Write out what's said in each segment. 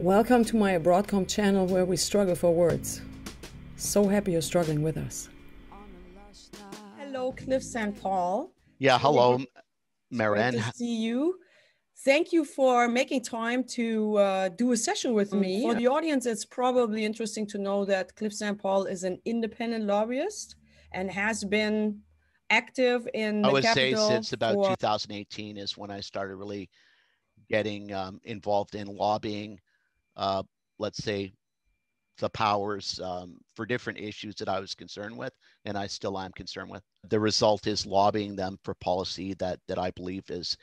Welcome to my Abroadcom channel where we struggle for words. So happy you're struggling with us. Hello, Cliff St. Paul. Yeah, hello, Great Maren. to see you. Thank you for making time to do a session with me. For the audience, it's probably interesting to know that Cliff St. Paul is an independent lobbyist and has been active in the capital. I would say since about 2018 is when I started really getting involved in lobbying, let's say, the powers for different issues that I was concerned with, and I still am concerned with. The result is lobbying them for policy that I believe is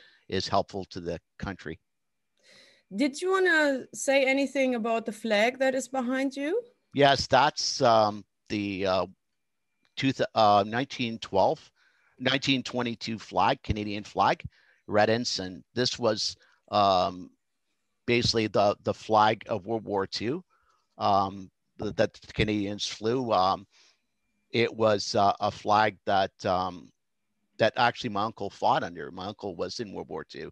helpful to the country. Did you want to say anything about the flag that is behind you? Yes, that's the 1922 flag, Canadian flag, red ensign. This was basically the flag of World War II that the Canadians flew. It was a flag that that actually my uncle fought under. My uncle was in World War II,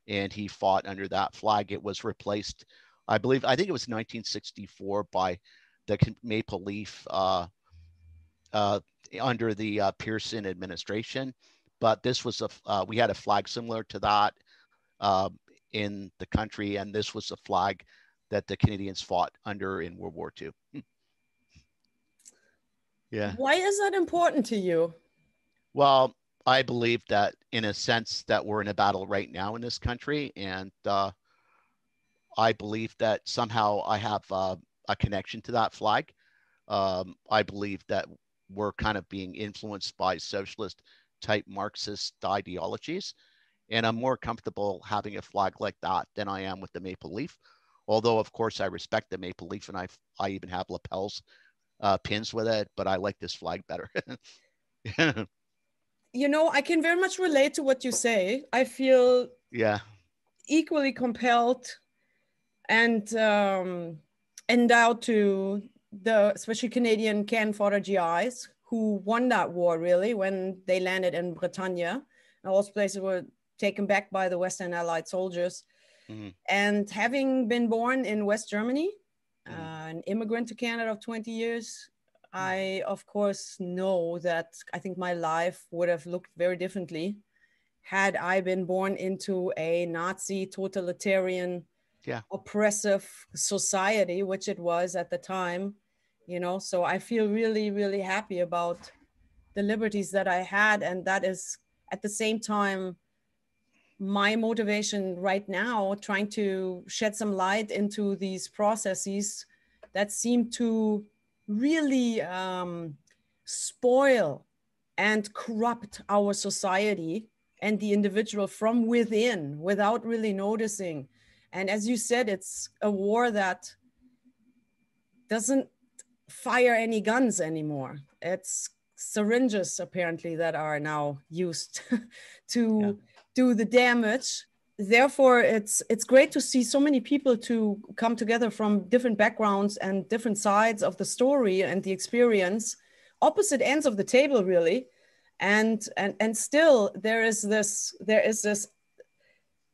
and he fought under that flag. It was replaced, I think it was 1964 by the maple leaf under the Pearson administration. But this was we had a flag similar to that in the country, and this was a flag that the Canadians fought under in World War II. Yeah. Why is that important to you? Well, I believe that in a sense that we're in a battle right now in this country, and I believe that somehow I have a connection to that flag. I believe that we're kind of being influenced by socialist type Marxist ideologies, and I'm more comfortable having a flag like that than I am with the maple leaf. Although, of course, I respect the maple leaf, and I even have lapels, pins with it, but I like this flag better. You know, I can very much relate to what you say. I feel equally compelled and endowed to the especially Canadian cannon fodder GIs who won that war, really, when they landed in Bretagne. And all those places were taken back by the Western Allied soldiers. Mm-hmm. And having been born in West Germany, an immigrant to Canada of 20 years, I, of course, know that I think my life would have looked very differently had I been born into a Nazi totalitarian, oppressive society, which it was at the time, you know. So I feel really, really happy about the liberties that I had. And that is at the same time my motivation right now, trying to shed some light into these processes that seem to really spoil and corrupt our society and the individual from within without really noticing. And as you said, it's a war that doesn't fire any guns anymore. It's syringes apparently that are now used to do the damage. Therefore, it's great to see so many people to come together from different backgrounds and different sides of the story and the experience, opposite ends of the table, really. And still there is this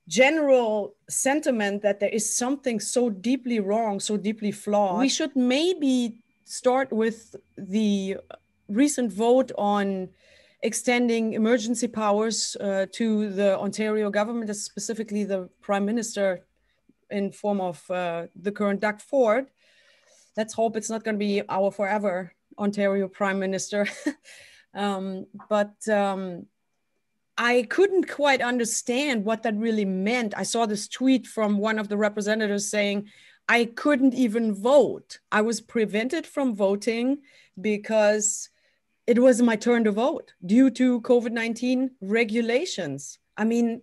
general sentiment that there is something so deeply wrong, so deeply flawed. We should maybe start with the recent vote on extending emergency powers to the Ontario government, specifically the Prime Minister in form of the current Doug Ford. Let's hope it's not going to be our forever Ontario Prime Minister. I couldn't quite understand what that really meant. I saw this tweet from one of the representatives saying, I couldn't even vote. I was prevented from voting because it was my turn to vote due to COVID-19 regulations. I mean,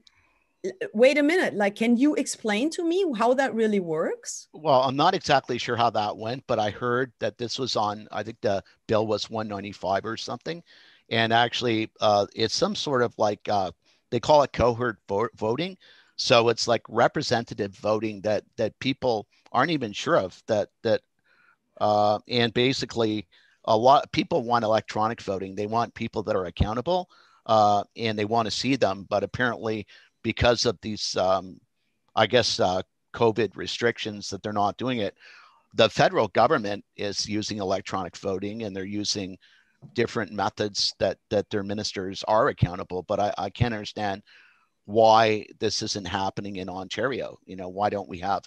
wait a minute, like, can you explain to me how that really works? Well, I'm not exactly sure how that went, but I heard that this was on, I think the bill was 195 or something. And actually, it's some sort of like, they call it cohort voting. So it's like representative voting that people aren't even sure of and basically a lot of people want electronic voting. They want people that are accountable and they want to see them. But apparently because of these, I guess, COVID restrictions that they're not doing it. The federal government is using electronic voting, and they're using different methods that their ministers are accountable. But I can't understand why this isn't happening in Ontario. Why don't we have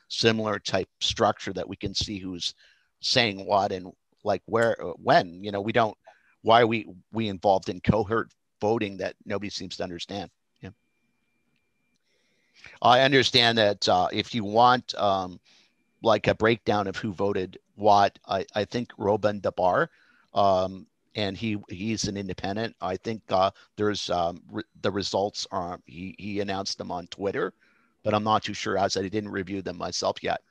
similar type structure that we can see who's saying what and like where, when? Why are we involved in cohort voting that nobody seems to understand? Yeah. I understand that if you want like a breakdown of who voted what, I think Robin Dabar, and he's an independent. I think there's the results are he announced them on Twitter, but I'm not too sure as I didn't review them myself yet.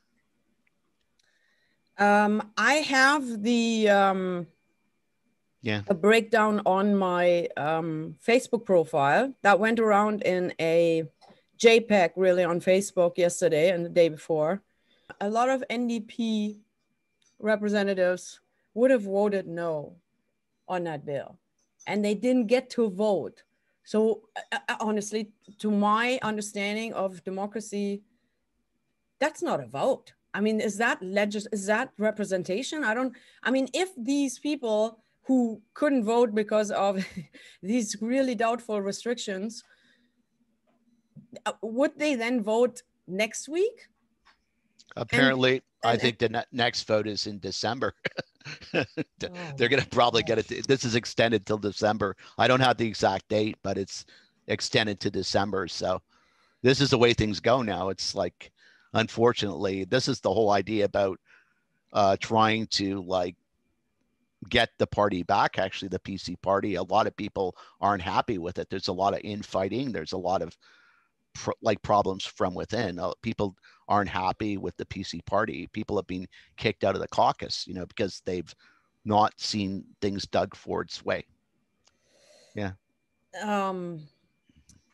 I have the a breakdown on my Facebook profile that went around in a JPEG really on Facebook yesterday and the day before. A lot of NDP representatives would have voted no on that bill, and they didn't get to vote. So honestly, to my understanding of democracy, that's not a vote. I mean, is that representation? I mean, if these people who couldn't vote because of these really doubtful restrictions, would they then vote next week? Apparently, I think the next vote is in December. They're going to probably get it. This is extended till December. I don't have the exact date, but it's extended to December. So this is the way things go now. It's like, unfortunately, this is the whole idea about trying to like get the party back, actually the PC party. A lot of people aren't happy with it. There's a lot of infighting. There's a lot of problems from within. People aren't happy with the PC party. People have been kicked out of the caucus, because they've not seen things dug Ford's way. Yeah.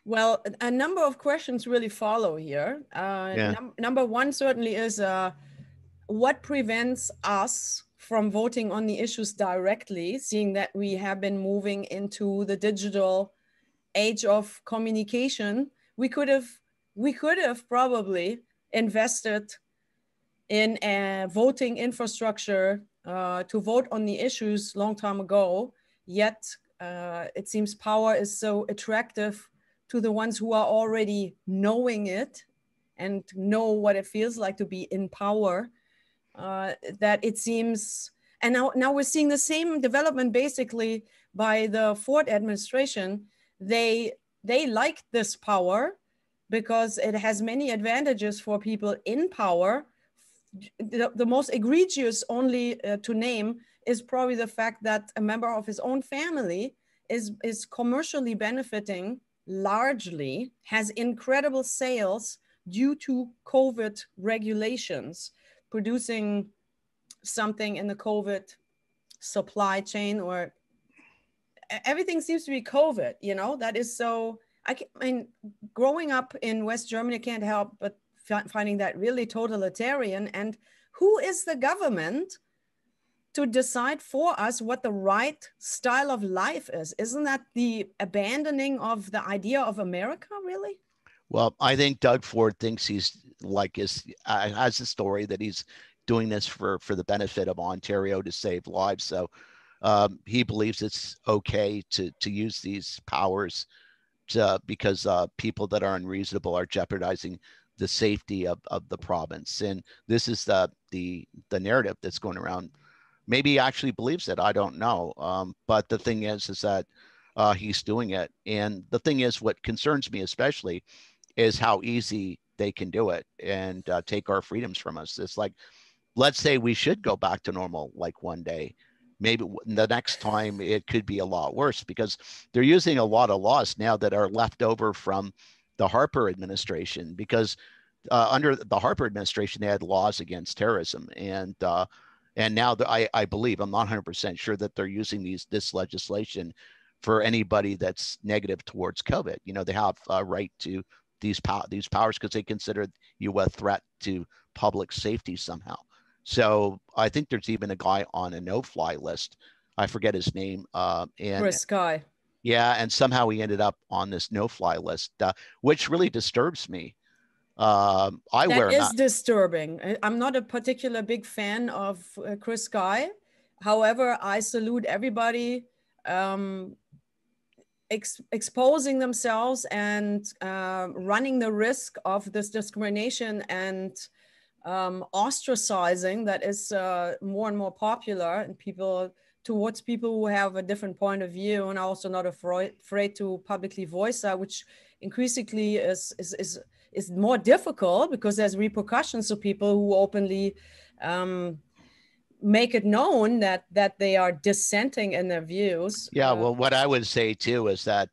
Well, a number of questions really follow here. Number one certainly is what prevents us from voting on the issues directly, seeing that we have been moving into the digital age of communication. We could have probably invested in a voting infrastructure to vote on the issues long time ago, yet it seems power is so attractive to the ones who are already knowing it and know what it feels like to be in power, that it seems, and now we're seeing the same development basically by the Ford administration. They like this power because it has many advantages for people in power. The most egregious only to name is probably the fact that a member of his own family is commercially benefiting largely, has incredible sales due to COVID regulations, producing something in the COVID supply chain, or everything seems to be COVID, that is so, I mean, growing up in West Germany, I can't help but finding that really totalitarian. And who is the government to decide for us what the right style of life is? Isn't that the abandoning of the idea of America, really? Well, I think Doug Ford thinks he's has a story that he's doing this for the benefit of Ontario to save lives. So he believes it's okay to use these powers because people that are unreasonable are jeopardizing the safety of the province. And this is the narrative that's going around. Maybe he actually believes it. I don't know. But the thing is that he's doing it. And the thing is, what concerns me especially is how easy they can do it and take our freedoms from us. It's like, let's say we should go back to normal like one day. Maybe the next time it could be a lot worse because they're using a lot of laws now that are left over from the Harper administration, because under the Harper administration, they had laws against terrorism. And now I believe, I'm not 100% sure that they're using this legislation for anybody that's negative towards COVID. They have a right to these powers because they consider you a threat to public safety somehow. So I think there's even a guy on a no-fly list. I forget his name. Chris Guy. Yeah, and somehow he ended up on this no-fly list, which really disturbs me That is disturbing. I'm not a particular big fan of Chris Guy. However, I salute everybody exposing themselves and running the risk of this discrimination and ostracizing that is more and more popular and towards people who have a different point of view and are also not afraid to publicly voice that, which increasingly is more difficult because there's repercussions to people who openly make it known that they are dissenting in their views. Yeah, well, what I would say too is that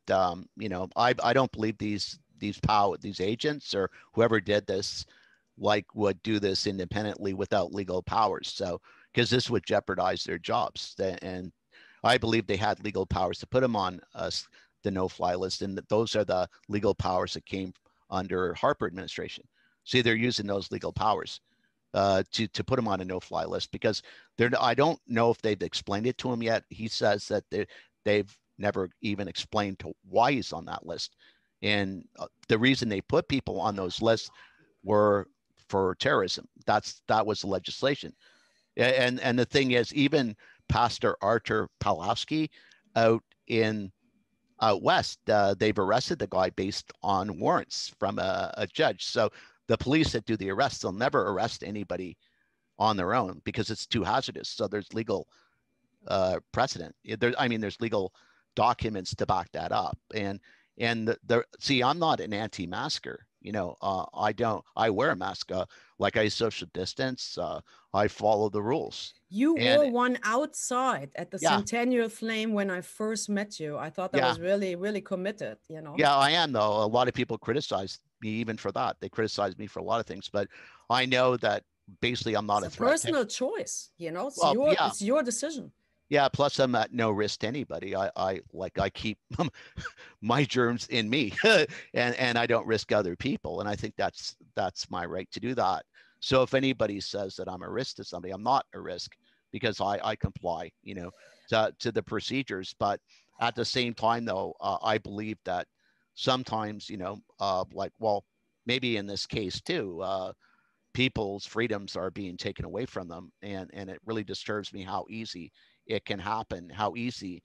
you know, I don't believe these agents or whoever did this would do this independently without legal powers. So because this would jeopardize their jobs, and I believe they had legal powers to put them on the no-fly list, and those are the legal powers that came under Harper administration. See, they're using those legal powers to put him on a no-fly list because I don't know if they've explained it to him yet. He says that they've never even explained why he's on that list. And the reason they put people on those lists were for terrorism. That was the legislation. And the thing is, even Pastor Artur Pawlowski out west, they've arrested the guy based on warrants from a judge. So the police that do the arrests, they'll never arrest anybody on their own because it's too hazardous. So there's legal precedent. There's legal documents to back that up. And see, I'm not an anti-masker. You know, I wear a mask. Like I social distance. I follow the rules. You wore one outside at the Centennial Flame when I first met you. I thought that was really, really committed, you know? Yeah, I am though. A lot of people criticize me even for that. They criticize me for a lot of things, but I know that basically I'm not a threat. Personal choice, you know, it's your decision. Yeah, plus I'm at no risk to anybody. I keep my germs in me and I don't risk other people. And I think that's my right to do that. So if anybody says that I'm a risk to somebody, I'm not a risk because I comply, you know, to the procedures. But at the same time, though, I believe that sometimes, you know, maybe in this case too, people's freedoms are being taken away from them. And it really disturbs me how easy it can happen, how easy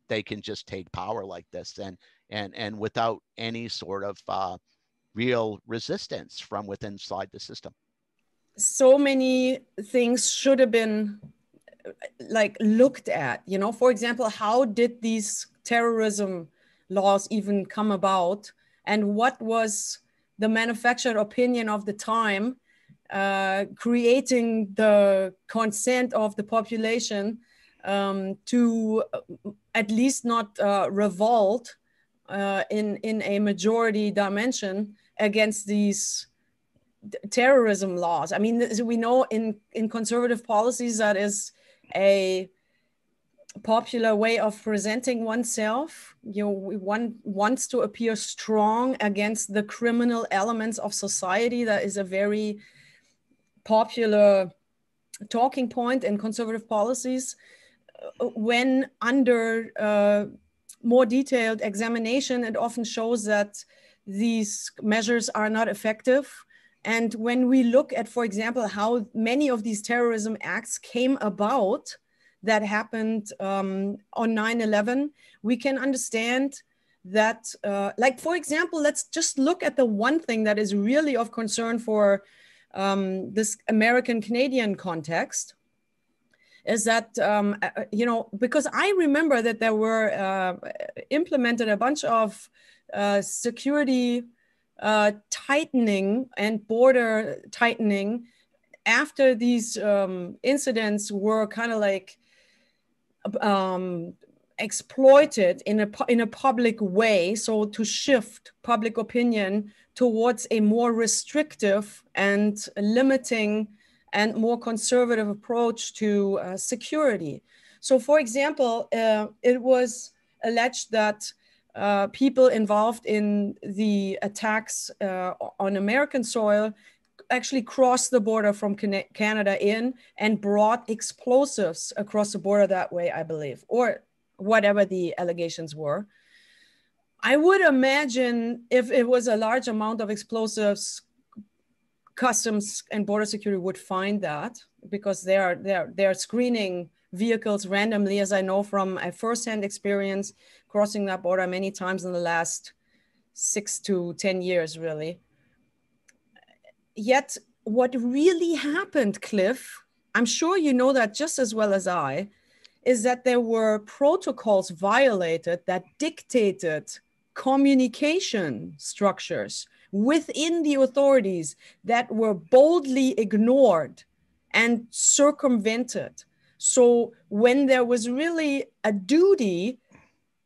they can just take power like this and without any sort of real resistance from within inside the system. So many things should have been looked at, you know, for example, how did these terrorism laws even come about and what was the manufactured opinion of the time creating the consent of the population to at least not revolt in a majority dimension against these terrorism laws. I mean, we know in conservative policies that is a popular way of presenting oneself. You know, one wants to appear strong against the criminal elements of society. That is a very popular talking point in conservative policies. When under more detailed examination, it often shows that these measures are not effective. And when we look at, for example, how many of these terrorism acts came about that happened on 9/11, we can understand that, for example, let's just look at the one thing that is really of concern for this American-Canadian context, is that, you know, because I remember that there were implemented a bunch of security tightening and border tightening after these incidents were kind of exploited in a public way, so to shift public opinion towards a more restrictive and limiting and more conservative approach to security. So, for example, it was alleged that people involved in the attacks on American soil actually crossed the border from Canada in and brought explosives across the border that way, I believe, or whatever the allegations were. I would imagine if it was a large amount of explosives Customs and Border Security would find that, because they're screening vehicles randomly, as I know from a firsthand experience crossing that border many times in the last 6 to 10 years, really. Yet what really happened, Cliff, I'm sure you know that just as well as I, is that there were protocols violated that dictated communication structures within the authorities that were boldly ignored and circumvented. So when there was really a duty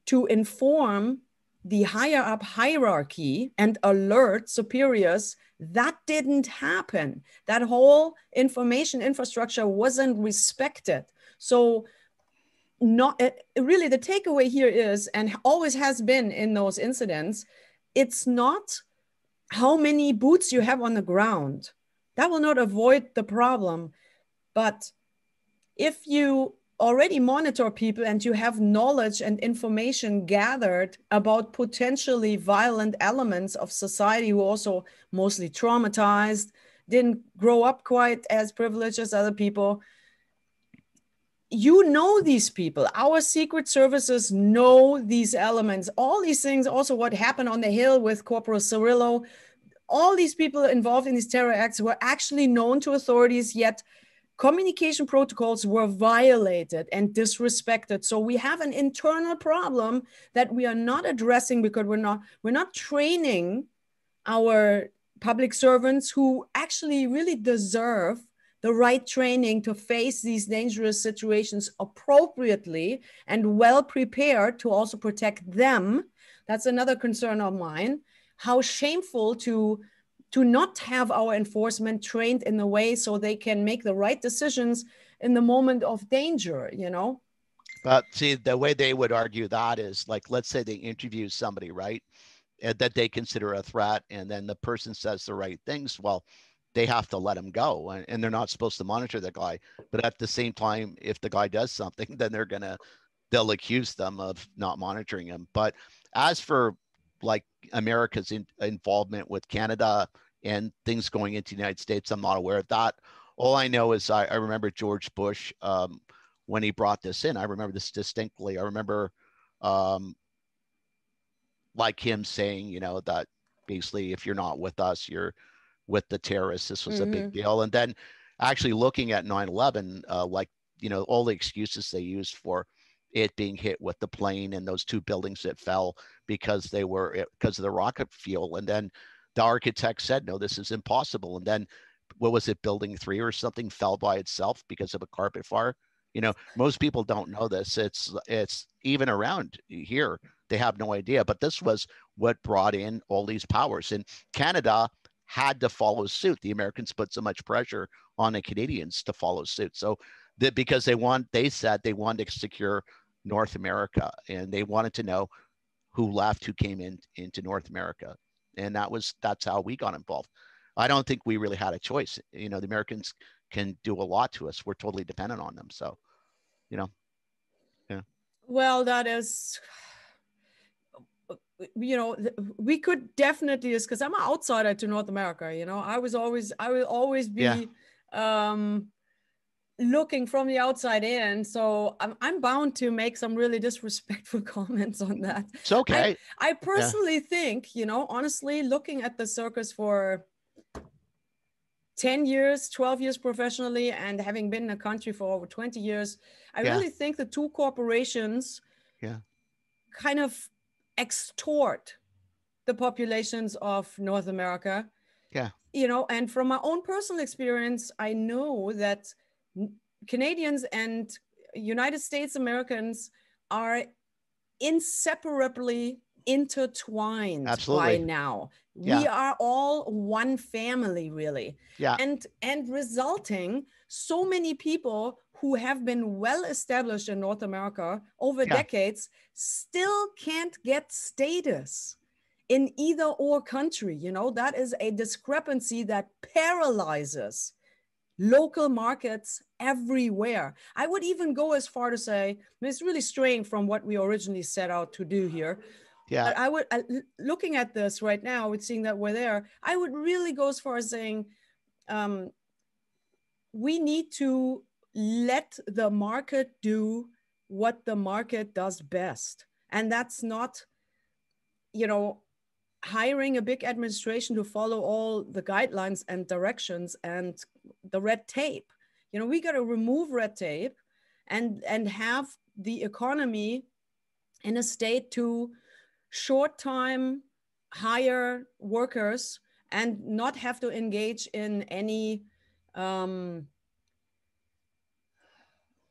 to inform the higher up hierarchy and alert superiors, that didn't happen. That whole information infrastructure wasn't respected. So really the takeaway here is, and always has been in those incidents, it's not how many boots you have on the ground. That will not avoid the problem. But if you already monitor people and you have knowledge and information gathered about potentially violent elements of society who also mostly traumatized, didn't grow up quite as privileged as other people, you know these people. Our secret services know these elements. All these things, also what happened on the Hill with Corporal Cirillo, all these people involved in these terror acts were actually known to authorities, yet communication protocols were violated and disrespected. So we have an internal problem that we are not addressing because we're not training our public servants who actually really deserve the right training to face these dangerous situations appropriately and well prepared to also protect them. That's another concern of mine. How shameful to not have our enforcement trained in a way so they can make the right decisions in the moment of danger, you know? But see, the way they would argue that is, like, let's say they interview somebody, right, that they consider a threat, and then the person says the right things. Well, they have to let him go, and they're not supposed to monitor the guy. But at the same time, if the guy does something, then they'll accuse them of not monitoring him. But as for like America's involvement with Canada and things going into the United States, I'm not aware of that. All I know is I remember George Bush, when he brought this in. I remember this distinctly. I remember like him saying, you know, that basically if you're not with us, you're with the terrorists. This was a big deal. And then actually looking at 9/11, like, you know, all the excuses they used for it being hit with the plane and those two buildings that fell because of the rocket fuel. And then the architect said, no, this is impossible. And then what was it, building 3 or something fell by itself because of a carpet fire. You know, most people don't know this. It's even around here, they have no idea. But this was what brought in all these powers. And Canada had to follow suit. The Americans put so much pressure on the Canadians to follow suit. So that because they said they wanted to secure North America, and they wanted to know who left, who came into North America. And that's how we got involved. I don't think we really had a choice. You know, the Americans can do a lot to us. We're totally dependent on them. So, you know, yeah. Well, that is, you know, we could definitely, because I'm an outsider to North America, you know, I will always be looking from the outside in. So I'm bound to make some really disrespectful comments on that. It's okay. I personally think, you know, honestly, looking at the circus for 10 years, 12 years professionally, and having been in the country for over 20 years, I really think the two corporations kind of extort the populations of North America. Yeah. You know, and from my own personal experience, I know that Canadians and United States Americans are inseparably intertwined. Absolutely. By now. We are all one family, really. Yeah. And resulting so many people who have been well established in North America over decades still can't get status in either or country. You know, that is a discrepancy that paralyzes local markets everywhere. I would even go as far to say, I mean, it's really straying from what we originally set out to do here. Yeah. But looking at this right now, with seeing that we're there, I would really go as far as saying we need to let the market do what the market does best. And that's not, you know, hiring a big administration to follow all the guidelines and directions and the red tape. You know, we got to remove red tape and have the economy in a state to short time hire workers and not have to engage in any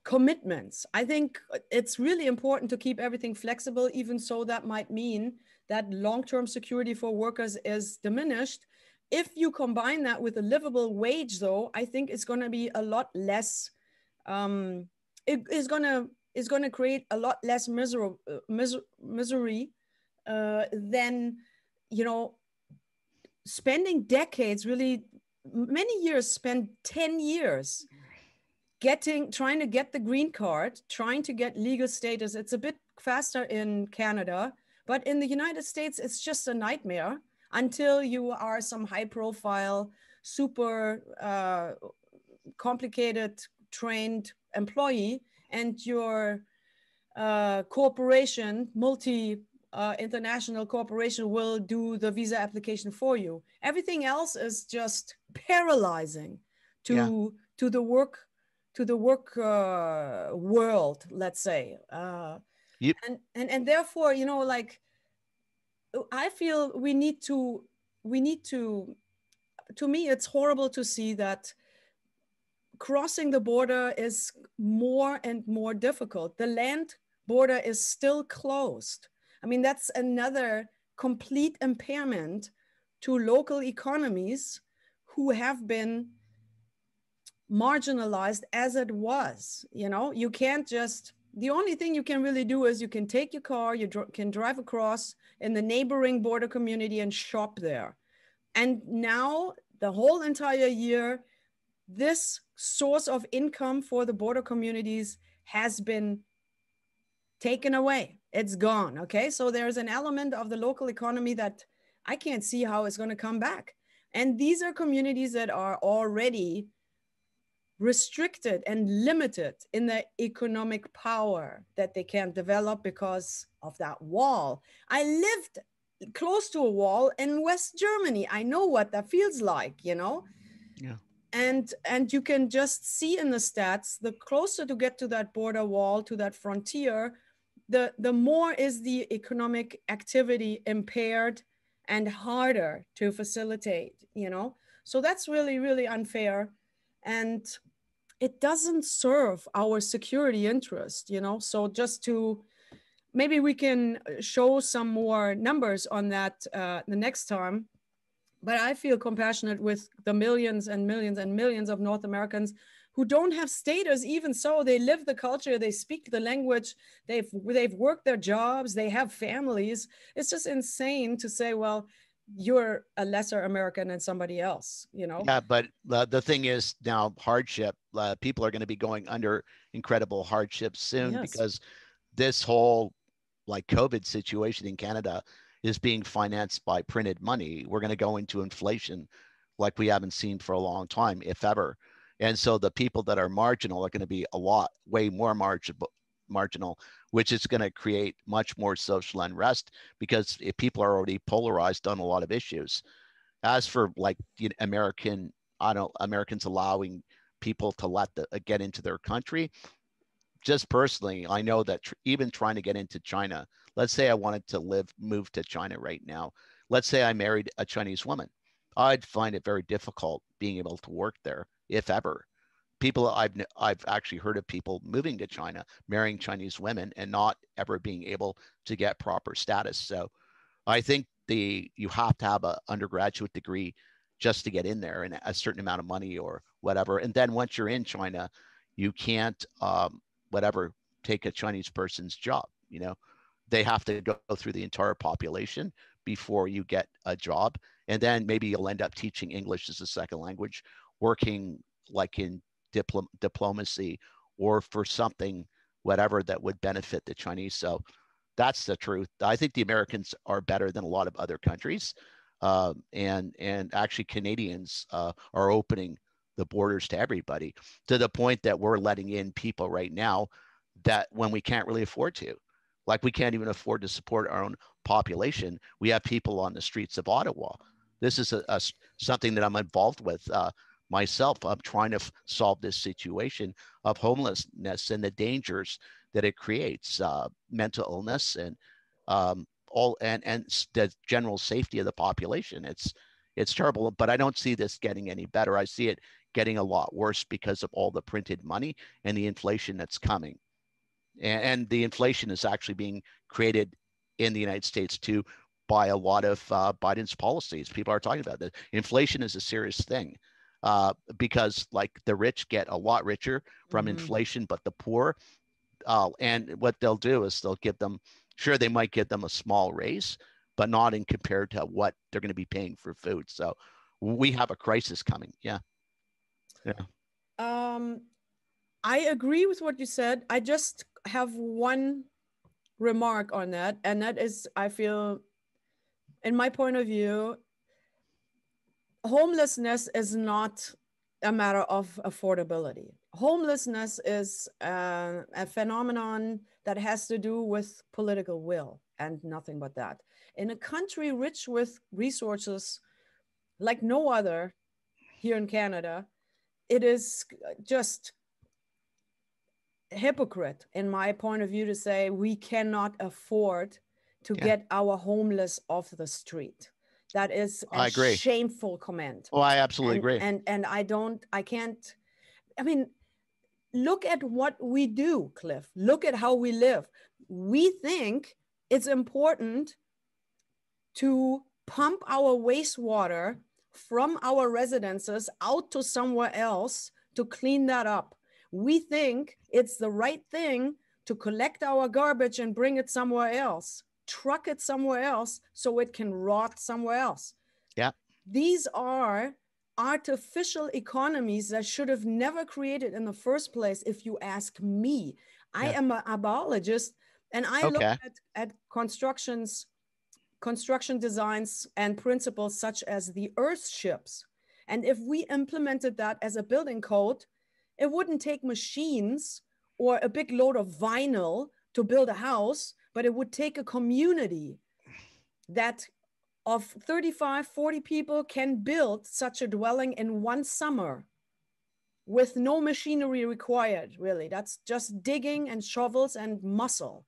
commitments. I think it's really important to keep everything flexible, even so that might mean that long-term security for workers is diminished. If you combine that with a livable wage, though, I think it's going to be a lot less, it is going to create a lot less misery than, you know, spending decades, really many years, spend 10 years trying to get the green card, trying to get legal status. It's a bit faster in Canada, but in the United States, it's just a nightmare until you are some high profile, super complicated, trained employee, and your corporation, international corporation, will do the visa application for you. Everything else is just paralyzing to the work world, let's say. And therefore, you know, like, I feel we need to, to me, it's horrible to see that crossing the border is more and more difficult. The land border is still closed. I mean, that's another complete impairment to local economies who have been marginalized as it was. You know, you can't just, the only thing you can really do is you can take your car, you can drive across in the neighboring border community and shop there. And now the whole entire year, this source of income for the border communities has been taken away. It's gone. Okay. So there's an element of the local economy that I can't see how it's going to come back. And these are communities that are already restricted and limited in their economic power that they can develop because of that wall. I lived close to a wall in West Germany. I know what that feels like, you know? Yeah. And you can just see in the stats, the closer to get to that border wall, to that frontier, the more is the economic activity impaired and harder to facilitate, you know? So that's really, really unfair. And it doesn't serve our security interest, you know? So just to, maybe we can show some more numbers on that the next time. But I feel compassionate with the millions and millions and millions of North Americans who don't have status. Even so, they live the culture, they speak the language, they've worked their jobs, they have families. It's just insane to say, well, you're a lesser American than somebody else, you know? Yeah, but the thing is now hardship. People are going to be going under incredible hardships soon because this whole like COVID situation in Canada is being financed by printed money. We're going to go into inflation like we haven't seen for a long time, if ever. And so the people that are marginal are going to be way more marginal, which is going to create much more social unrest because if people are already polarized on a lot of issues. As for like Americans allowing people to get into their country, just personally, I know that even trying to get into China, let's say I wanted to move to China right now. Let's say I married a Chinese woman. I'd find it very difficult being able to work there, if ever. I've actually heard of people moving to China, marrying Chinese women and not ever being able to get proper status. So I think you have to have an undergraduate degree just to get in there and a certain amount of money or whatever. And then once you're in China, you can't take a Chinese person's job. You know, they have to go through the entire population before you get a job. And then maybe you'll end up teaching English as a second language, working like in diplomacy or for something, whatever that would benefit the Chinese. So that's the truth. I think the Americans are better than a lot of other countries. And actually Canadians are opening the borders to everybody, to the point that we're letting in people right now that when we can't really afford to. Like we can't even afford to support our own population. We have people on the streets of Ottawa. This is something that I'm involved with myself. I'm trying to solve this situation of homelessness and the dangers that it creates, mental illness and and the general safety of the population. It's terrible, but I don't see this getting any better. I see it getting a lot worse because of all the printed money and the inflation that's coming. And the inflation is actually being created in the United States too by a lot of Biden's policies. People are talking about that. Inflation is a serious thing because like the rich get a lot richer from inflation, but the poor, and what they'll do is they'll give them, sure, they might give them a small raise, but not in compared to what they're going to be paying for food. So we have a crisis coming. Yeah. I agree with what you said. I just have one remark on that, and that is, I feel, in my point of view, homelessness is not a matter of affordability. Homelessness is a phenomenon that has to do with political will and nothing but that. In a country rich with resources like no other here in Canada, it is just hypocrite, in my point of view, to say we cannot afford to get our homeless off the street. That is a shameful comment. Oh, I absolutely agree. And I can't, I mean, look at what we do, Cliff. Look at how we live. We think it's important to pump our wastewater from our residences out to somewhere else to clean that up. We think it's the right thing to collect our garbage and bring it somewhere else, truck it somewhere else so it can rot somewhere else. Yeah. These are artificial economies that should have never created in the first place, if you ask me. I am a biologist, and I look at construction designs and principles such as the Earth ships. And if we implemented that as a building code, it wouldn't take machines or a big load of vinyl to build a house, but it would take a community that of 35, 40 people can build such a dwelling in one summer with no machinery required, really. That's just digging and shovels and muscle,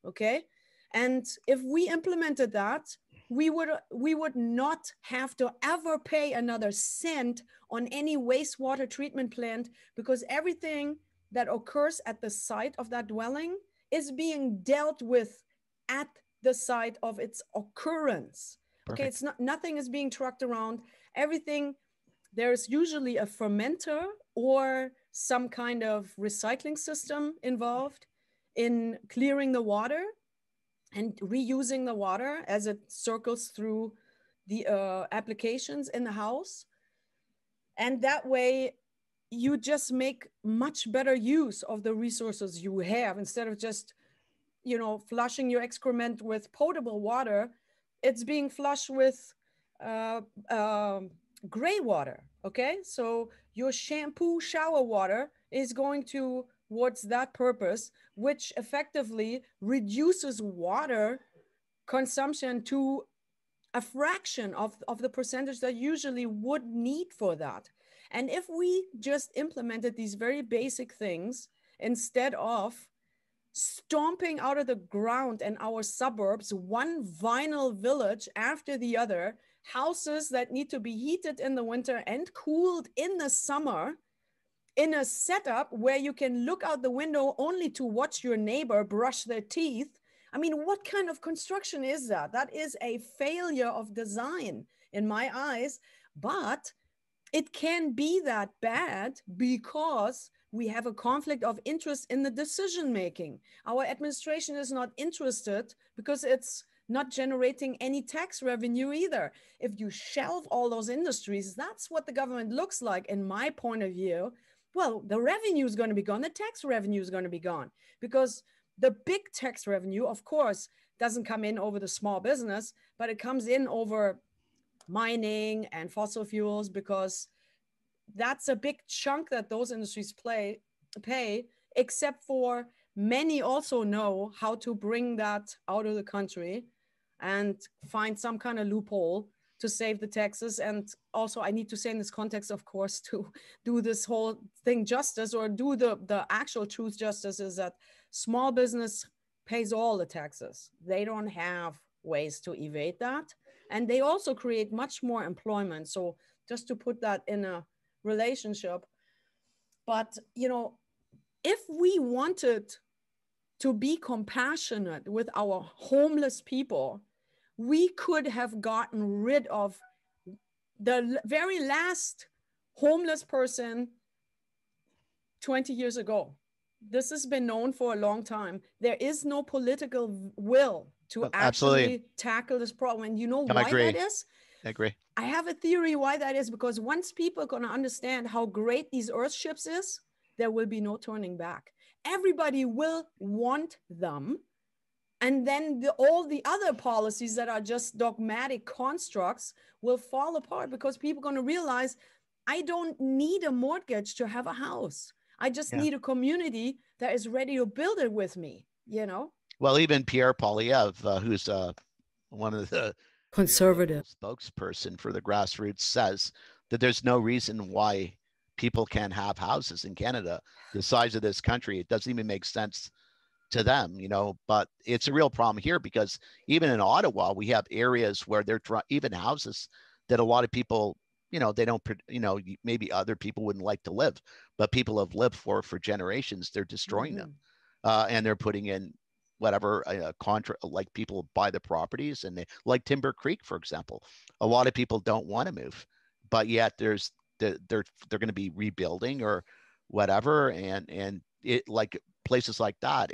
okay? And if we implemented that, we would not have to ever pay another cent on any wastewater treatment plant, because everything that occurs at the site of that dwelling is being dealt with at the site of its occurrence. Perfect. Okay, it's not, nothing is being trucked around. Everything, there's usually a fermenter or some kind of recycling system involved in clearing the water and reusing the water as it circles through the applications in the house. And that way you just make much better use of the resources you have, instead of just, you know, flushing your excrement with potable water. It's being flushed with gray water, okay? So your shampoo shower water is going towards that purpose, which effectively reduces water consumption to a fraction of the percentage that usually would need for that. And if we just implemented these very basic things, instead of stomping out of the ground in our suburbs, one vinyl village after the other, houses that need to be heated in the winter and cooled in the summer, in a setup where you can look out the window only to watch your neighbor brush their teeth. I mean, what kind of construction is that? That is a failure of design in my eyes, but it can be that bad because we have a conflict of interest in the decision making. Our administration is not interested because it's not generating any tax revenue either. If you shelve all those industries, that's what the government looks like in my point of view. Well, the revenue is going to be gone, the tax revenue is going to be gone, because the big tax revenue, of course, doesn't come in over the small business, but it comes in over mining and fossil fuels, because that's a big chunk that those industries pay, except for many also know how to bring that out of the country and find some kind of loophole to save the taxes. And also, I need to say in this context, of course, to do this whole thing justice, or do the actual truth justice, is that small business pays all the taxes. They don't have ways to evade that. And they also create much more employment. So just to put that in a relationship. But, you know, if we wanted to be compassionate with our homeless people, we could have gotten rid of the very last homeless person 20 years ago. This has been known for a long time. There is no political will to actually tackle this problem. And you know why that is? I agree. I have a theory why that is, because once people are going to understand how great these earthships is, there will be no turning back. Everybody will want them. And then all the other policies that are just dogmatic constructs will fall apart, because people are going to realize, I don't need a mortgage to have a house. I just need a community that is ready to build it with me, you know? Well, even Pierre Poilievre, who's one of the conservative spokesperson for the grassroots, says that there's no reason why people can't have houses in Canada. The size of this country, it doesn't even make sense to them, you know, but it's a real problem here, because even in Ottawa, we have areas where they're even houses that a lot of people, you know, they don't, you know, maybe other people wouldn't like to live, but people have lived for generations. They're destroying them, and they're putting in whatever contract, like people buy the properties, and they, like Timber Creek, for example, a lot of people don't want to move, but yet they're going to be rebuilding or whatever, and it, like places like that,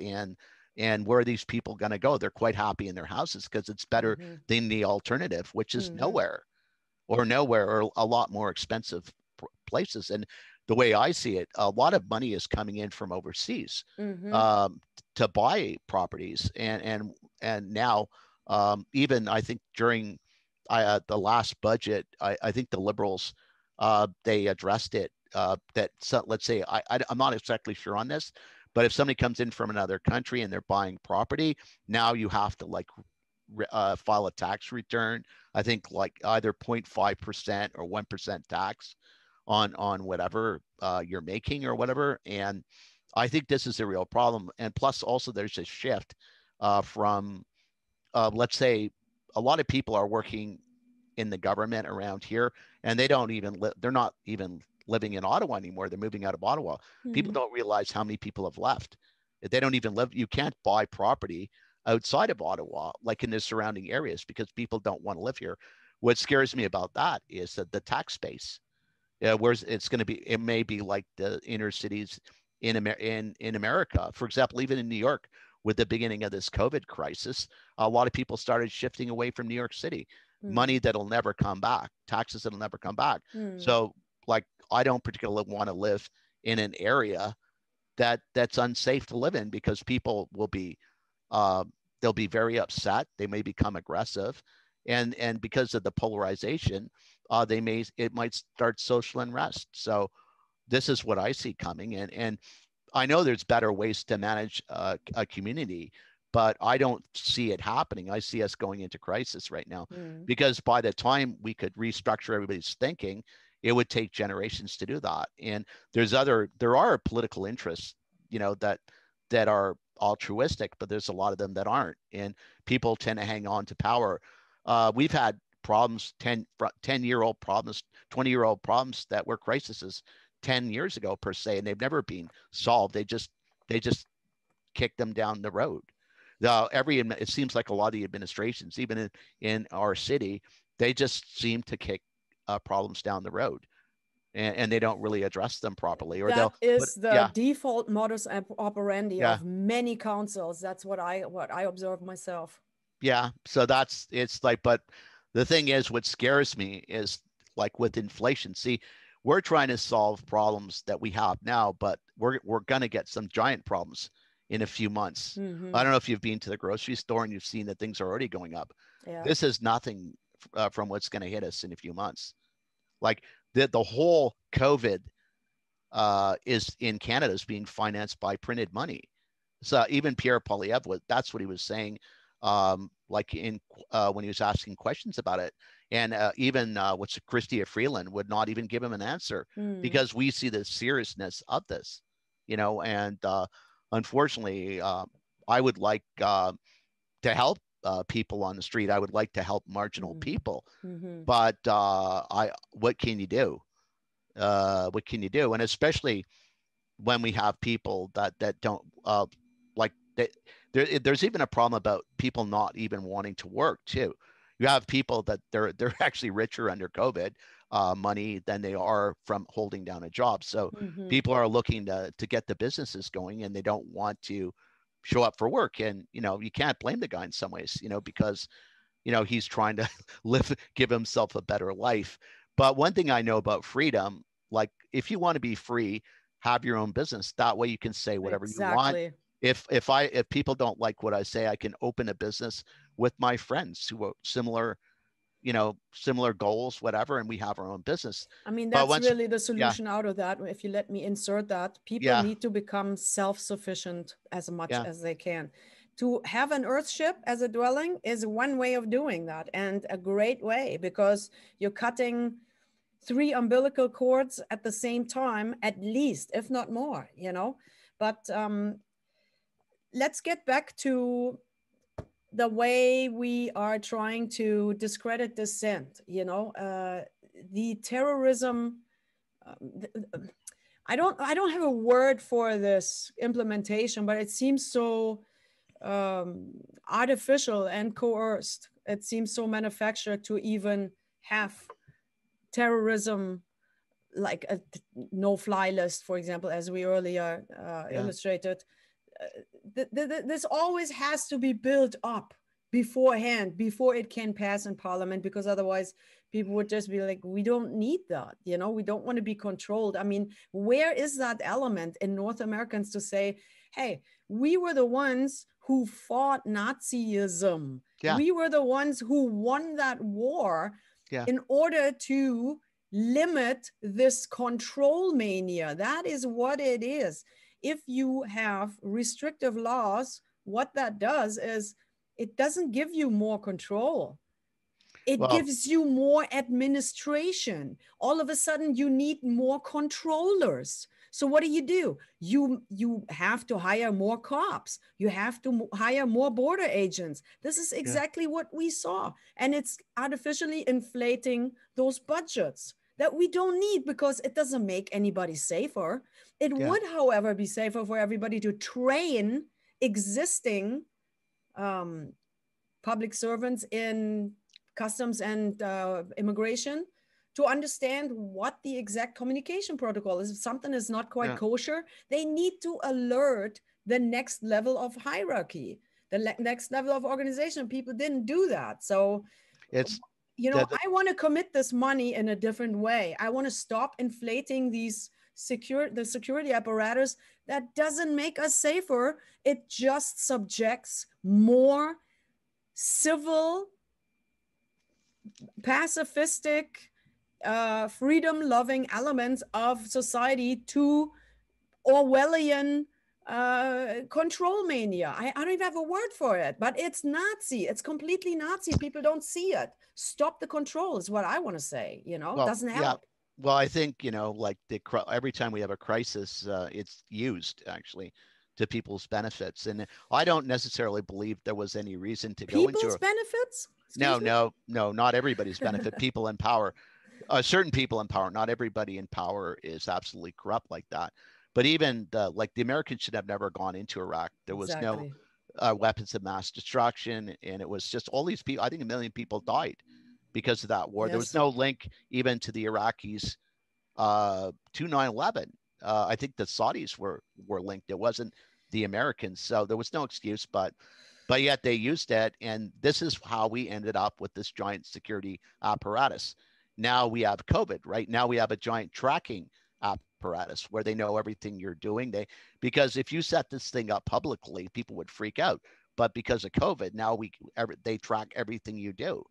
and where are these people going to go? They're quite happy in their houses because it's better than the alternative, which is nowhere or a lot more expensive places. And the way I see it, a lot of money is coming in from overseas to buy properties, and now even I think during the last budget, I think the Liberals they addressed it that, so let's say I'm not exactly sure on this, but if somebody comes in from another country and they're buying property, now you have to like file a tax return. I think like either 0.5% or 1% tax on whatever you're making or whatever. And I think this is a real problem. And plus also there's a shift from, let's say a lot of people are working in the government around here, and they don't even they're not even living in Ottawa anymore. They're moving out of Ottawa. People don't realize how many people have left. They don't even live. You can't buy property outside of Ottawa, like in the surrounding areas, because people don't want to live here. What scares me about that is that the tax base, whereas it's going to be, it may be like the inner cities in America. For example, even in New York, with the beginning of this COVID crisis, a lot of people started shifting away from New York City. Money that'll never come back, taxes that'll never come back. So like, I don't particularly want to live in an area that's unsafe to live in, because people will be, they'll be very upset. They may become aggressive, and because of the polarization, it might start social unrest. So this is what I see coming, and I know there's better ways to manage a community, but I don't see it happening. I see us going into crisis right now, because by the time we could restructure everybody's thinking, it would take generations to do that. And there are political interests, you know, that are altruistic, but there's a lot of them that aren't. And people tend to hang on to power. We've had problems, 10-year-old problems, 20-year-old problems that were crises 10 years ago per se, and they've never been solved. They just kicked them down the road. It seems like a lot of the administrations, even in our city, they just seem to kick problems down the road, and they don't really address them properly. Or that is the default modus operandi of many councils. That's what I observe myself. Yeah, so it's like, but the thing is, what scares me is like with inflation. See, we're trying to solve problems that we have now, but we're gonna get some giant problems in a few months. I don't know if you've been to the grocery store and you've seen that things are already going up. This is nothing from what's going to hit us in a few months. Like the whole COVID is in Canada is being financed by printed money. So even Pierre Poilievre, that's what he was saying, like when he was asking questions about it. And even what's Chrystia Freeland would not even give him an answer because we see the seriousness of this, you know, and unfortunately, I would like to help people on the street. I would like to help marginal people, but what can you do? What can you do? And especially when we have people that don't like that. There's even a problem about people not even wanting to work too. You have people that they're actually richer under COVID money than they are from holding down a job. So people are looking to get the businesses going, and they don't want to show up for work. And you know, you can't blame the guy in some ways, you know, because you know he's trying to give himself a better life. But one thing I know about freedom, like if you want to be free, have your own business. That way you can say whatever you want. If people don't like what I say, I can open a business with my friends who are similar goals, whatever, and we have our own business. I mean, that's really the solution out of that. If you let me insert that, people need to become self-sufficient as much as they can. To have an earthship as a dwelling is one way of doing that, and a great way, because you're cutting 3 umbilical cords at the same time, at least, if not more, you know. But let's get back to the way we are trying to discredit dissent, you know, the terrorism. I don't have a word for this implementation, but it seems so artificial and coerced. It seems so manufactured to even have terrorism, like a no-fly list, for example, as we earlier illustrated. This always has to be built up beforehand, before it can pass in parliament, because otherwise people would just be like, we don't need that, you know, we don't want to be controlled. I mean, where is that element in North Americans to say, hey, we were the ones who fought Nazism. We were the ones who won that war in order to limit this control mania. That is what it is. If you have restrictive laws, what that does is it doesn't give you more control. It gives you more administration. All of a sudden, you need more controllers. So what do? You have to hire more cops. You have to hire more border agents. This is exactly what we saw. And it's artificially inflating those budgets that we don't need, because it doesn't make anybody safer. It would, however, be safer for everybody to train existing public servants in customs and immigration to understand what the exact communication protocol is. If something is not quite kosher, they need to alert the next level of hierarchy, the next level of organization. People didn't do that. So it's, you know, I want to commit this money in a different way. I want to stop inflating these the security apparatus. That doesn't make us safer. It just subjects more civil, pacifistic, freedom-loving elements of society to Orwellian control mania. I don't even have a word for it, but it's Nazi. It's completely Nazi. People don't see it. Stop the control is what I want to say. You know, doesn't help. Well, I think, you know, like every time we have a crisis, it's used actually to people's benefits. And I don't necessarily believe there was any reason to go into people's benefits. No, not everybody's benefit. People in power, certain people in power. Not everybody in power is absolutely corrupt like that. But even the Americans should have never gone into Iraq. There was no weapons of mass destruction, and it was just all these people. I think 1 million people died because of that war. There was no link even to the Iraqis to 9/11. I think the Saudis were linked. It wasn't the Americans, so there was no excuse. But yet they used it, and this is how we ended up with this giant security apparatus. Now we have COVID, right? Now we have a giant tracking apparatus where they know everything you're doing. Because if you set this thing up publicly, people would freak out. But because of COVID, now they track everything you do.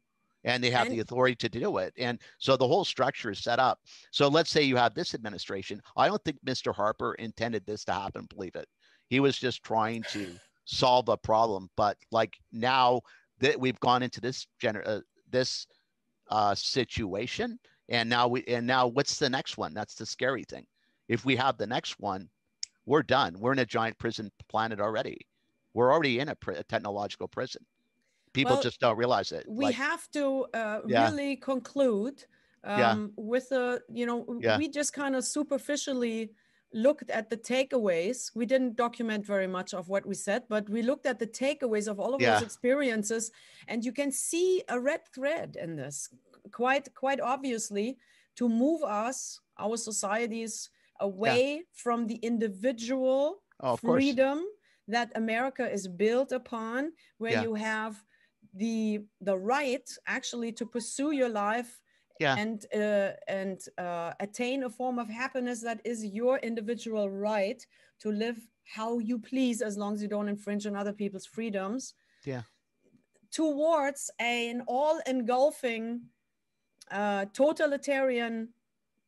and they have the authority to do it. And so the whole structure is set up. So let's say you have this administration. I don't think Mr. Harper intended this to happen, believe it. He was just trying to solve a problem. But like now that we've gone into this situation, and now what's the next one? That's the scary thing. If we have the next one, we're done. We're in a giant prison planet already. We're already in a technological prison. People just don't realize it. We have to really conclude with we just kind of superficially looked at the takeaways. We didn't document very much of what we said, but we looked at the takeaways of all of those experiences, and you can see a red thread in this quite obviously, to move our societies away from the individual freedom that America is built upon, where you have the right actually to pursue your life and attain a form of happiness that is your individual right to live how you please, as long as you don't infringe on other people's freedoms, towards an all-engulfing totalitarian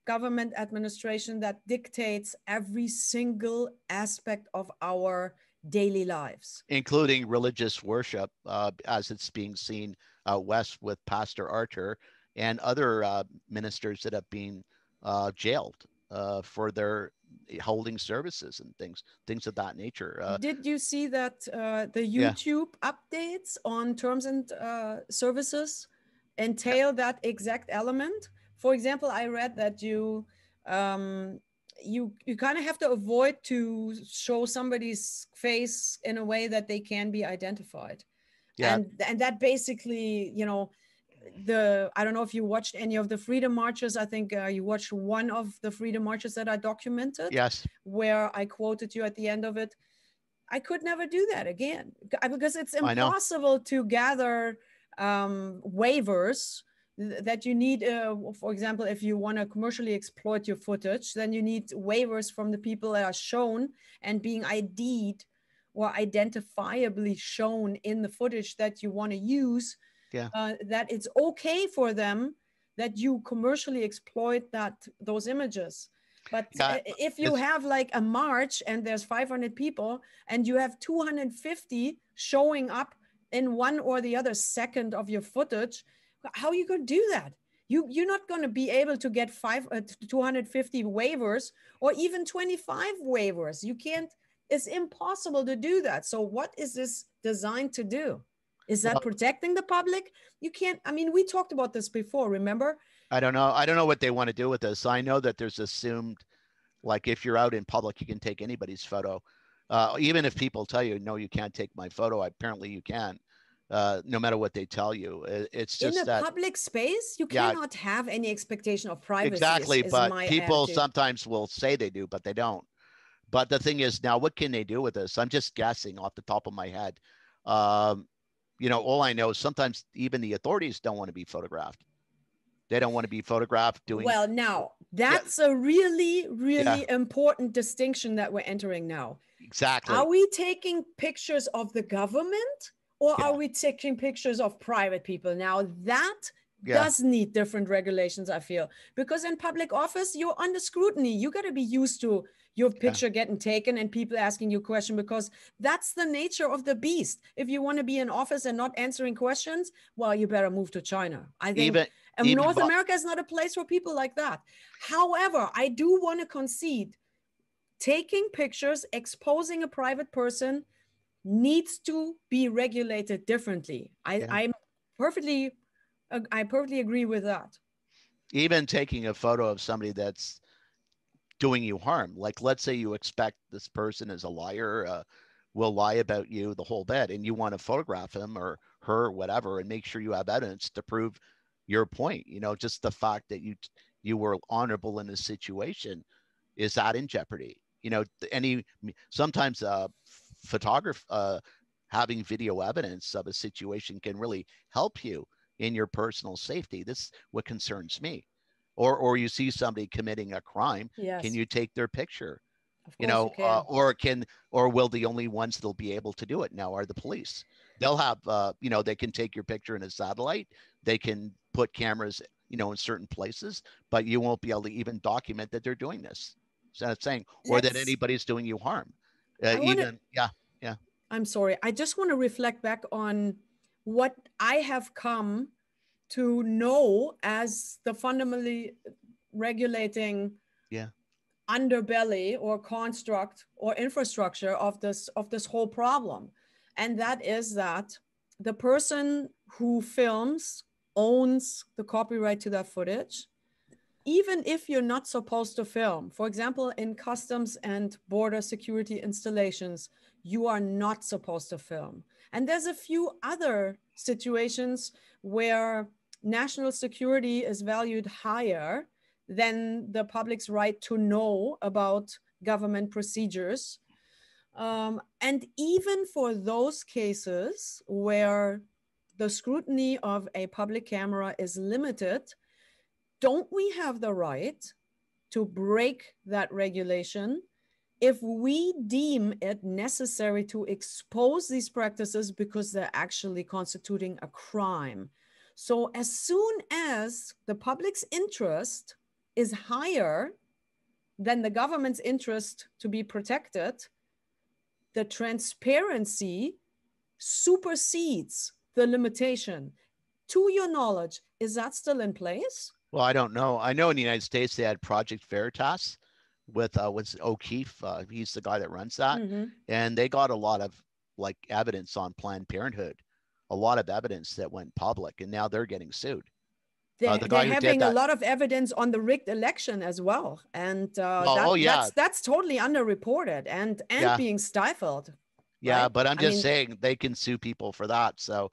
government administration that dictates every single aspect of our daily lives, including religious worship, as it's being seen out west with Pastor Archer and other ministers that have been jailed for their holding services and things of that nature. Did you see that the YouTube updates on terms and services entail that exact element? For example, I read that you kind of have to avoid to show somebody's face in a way that they can be identified. And that basically, I don't know if you watched any of the freedom marches. I think you watched one of the freedom marches that I documented. Yes. Where I quoted you at the end of it. I could never do that again, because it's impossible to gather waivers that you need. For example, if you want to commercially exploit your footage, then you need waivers from the people that are shown and being ID'd or identifiably shown in the footage that you want to use. That it's okay for them that you commercially exploit those images. But if you have like a march and there's 500 people and you have 250 showing up in one or the other second of your footage, how are you going to do that? You're not going to be able to get 250 waivers or even 25 waivers. You can't. It's impossible to do that. So what is this designed to do? Is that protecting the public? You can't. I mean, we talked about this before, remember? I don't know what they want to do with this. I know that there's assumed, like, if you're out in public, you can take anybody's photo. Even if people tell you, no, you can't take my photo, apparently you can, no matter what they tell you. It's just in a public space, you cannot have any expectation of privacy. Exactly, but people sometimes will say they do, but they don't. But the thing is, now, what can they do with this? I'm just guessing off the top of my head. All I know is sometimes even the authorities don't want to be photographed. They don't want to be photographed doing. Well, now that's a really, really important distinction that we're entering now. Exactly. Are we taking pictures of the government or are we taking pictures of private people? Now that does need different regulations, I feel, because in public office, you're under scrutiny. You got to be used to your picture getting taken and people asking you questions, because that's the nature of the beast. If you want to be in office and not answering questions, well, you better move to China. I think North America is not a place for people like that. However, I do want to concede, taking pictures, exposing a private person needs to be regulated differently. I perfectly agree with that. Even taking a photo of somebody that's doing you harm, like let's say you expect this person is a liar, will lie about you the whole bit, and you want to photograph him or her, or whatever, and make sure you have evidence to prove your point. Just the fact that you were honorable in this situation, is that in jeopardy? Sometimes having video evidence of a situation can really help you in your personal safety. This is what concerns me. Or you see somebody committing a crime, can you take their picture? Or will the only ones that'll be able to do it now are the police? they'll have, they can take your picture in a satellite. They can put cameras, in certain places, but you won't be able to even document that they're doing this. So that's saying, or that anybody's doing you harm. Yeah. I'm sorry. I just want to reflect back on what I have come to know as the fundamentally regulating underbelly or construct or infrastructure of this whole problem. And that is that the person who films owns the copyright to that footage, even if you're not supposed to film. For example, in customs and border security installations, you are not supposed to film. And there's a few other situations where national security is valued higher than the public's right to know about government procedures. And even for those cases where the scrutiny of a public camera is limited, don't we have the right to break that regulation if we deem it necessary to expose these practices because they're actually constituting a crime? So as soon as the public's interest is higher than the government's interest to be protected, the transparency supersedes the limitation. To your knowledge, is that still in place? Well, I don't know. I know in the United States they had Project Veritas with O'Keefe. He's the guy that runs that, and they got a lot of evidence on Planned Parenthood, a lot of evidence that went public, and now they're getting sued. They're having a lot of evidence on the rigged election as well, and that's totally underreported and being stifled. Yeah, right? But I'm just saying they can sue people for that. So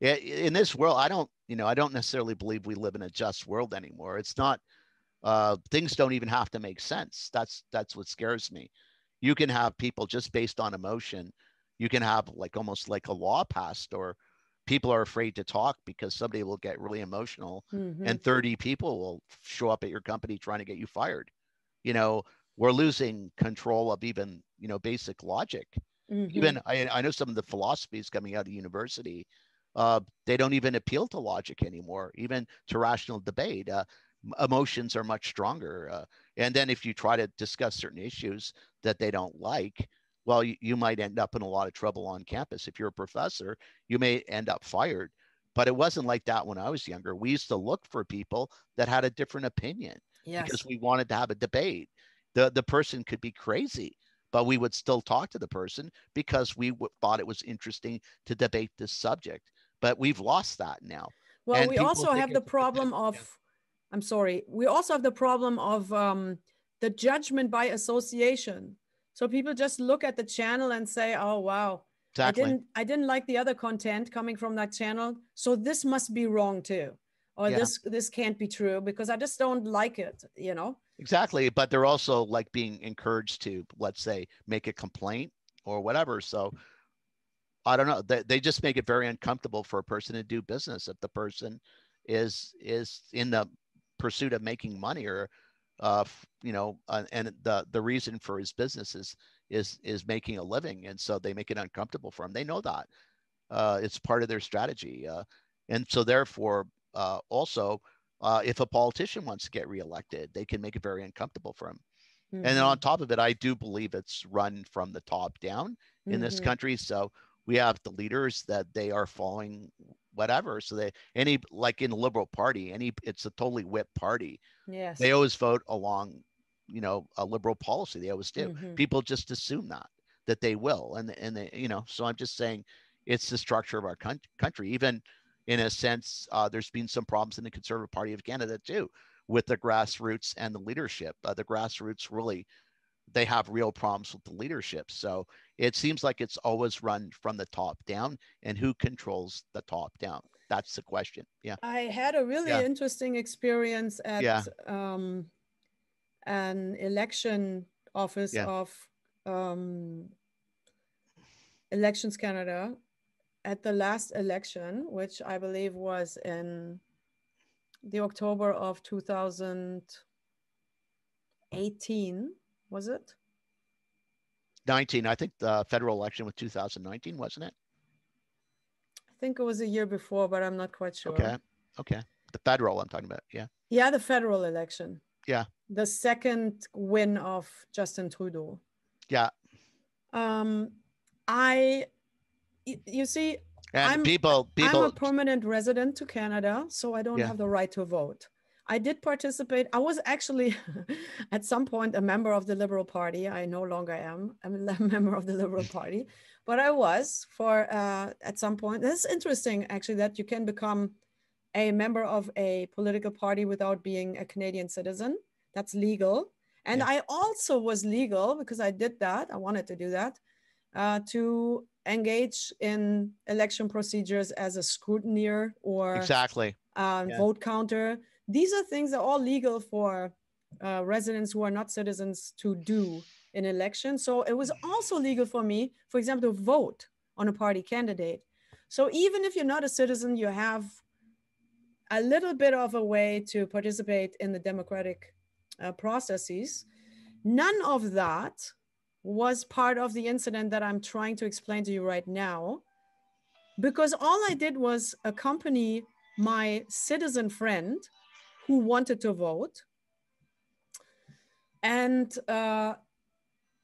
in this world, I don't necessarily believe we live in a just world anymore. It's not. Things don't even have to make sense. That's what scares me. You can have people just based on emotion. You can have almost like a law passed, or people are afraid to talk because somebody will get really emotional and 30 people will show up at your company trying to get you fired. We're losing control of even, basic logic. Even I know some of the philosophies coming out of university, they don't even appeal to logic anymore, even to rational debate. Emotions are much stronger. And then if you try to discuss certain issues that they don't like, well, you might end up in a lot of trouble on campus. If you're a professor, you may end up fired. But it wasn't like that when I was younger. We used to look for people that had a different opinion because we wanted to have a debate. The person could be crazy, but we would still talk to the person because we thought it was interesting to debate this subject. But we've lost that now. Well, and we also have the problem of, I'm sorry, we also have the problem of the judgment by association. So people just look at the channel and say, oh, wow, exactly. I didn't like the other content coming from that channel, so this must be wrong too. Or this can't be true because I just don't like it, Exactly. But they're also being encouraged to, let's say, make a complaint or whatever. So I don't know. They just make it very uncomfortable for a person to do business if the person is in the pursuit of making money, or and the reason for his business is making a living, and so they make it uncomfortable for him. They know that it's part of their strategy, and so therefore also if a politician wants to get reelected, they can make it very uncomfortable for him. And then on top of it, I do believe it's run from the top down in this country. So we have the leaders that they are following whatever. So they in the Liberal Party, it's a totally whip party. Yes. They always vote along, a liberal policy. They always do. People just assume that they will. And they, so I'm just saying it's the structure of our country. Even in a sense, there's been some problems in the Conservative Party of Canada too, with the grassroots and the leadership. The grassroots really, they have real problems with the leadership. So it seems like it's always run from the top down, and who controls the top down? That's the question. Yeah. I had a really interesting experience at an election office of Elections Canada at the last election, which I believe was in the October of 2018, was it? 19. I think the federal election was 2019, wasn't it? think it was a year before, but I'm not quite sure. Okay. The federal I'm talking about. Yeah. Yeah, the federal election. Yeah. The second win of Justin Trudeau. Yeah. You see, and I'm a permanent resident to Canada, so I don't have the right to vote. I did participate. I was actually at some point a member of the Liberal Party. I no longer am. I'm a member of the Liberal Party, but I was for at some point. This is interesting, actually, that you can become a member of a political party without being a Canadian citizen. That's legal. And I also was legal because I did that. I wanted to do that, to engage in election procedures as a scrutineer or vote counter. These are things that are all legal for residents who are not citizens to do in elections. So it was also legal for me, for example, to vote on a party candidate. So even if you're not a citizen, you have a little bit of a way to participate in the democratic processes. None of that was part of the incident that I'm trying to explain to you right now, because all I did was accompany my citizen friend who wanted to vote. And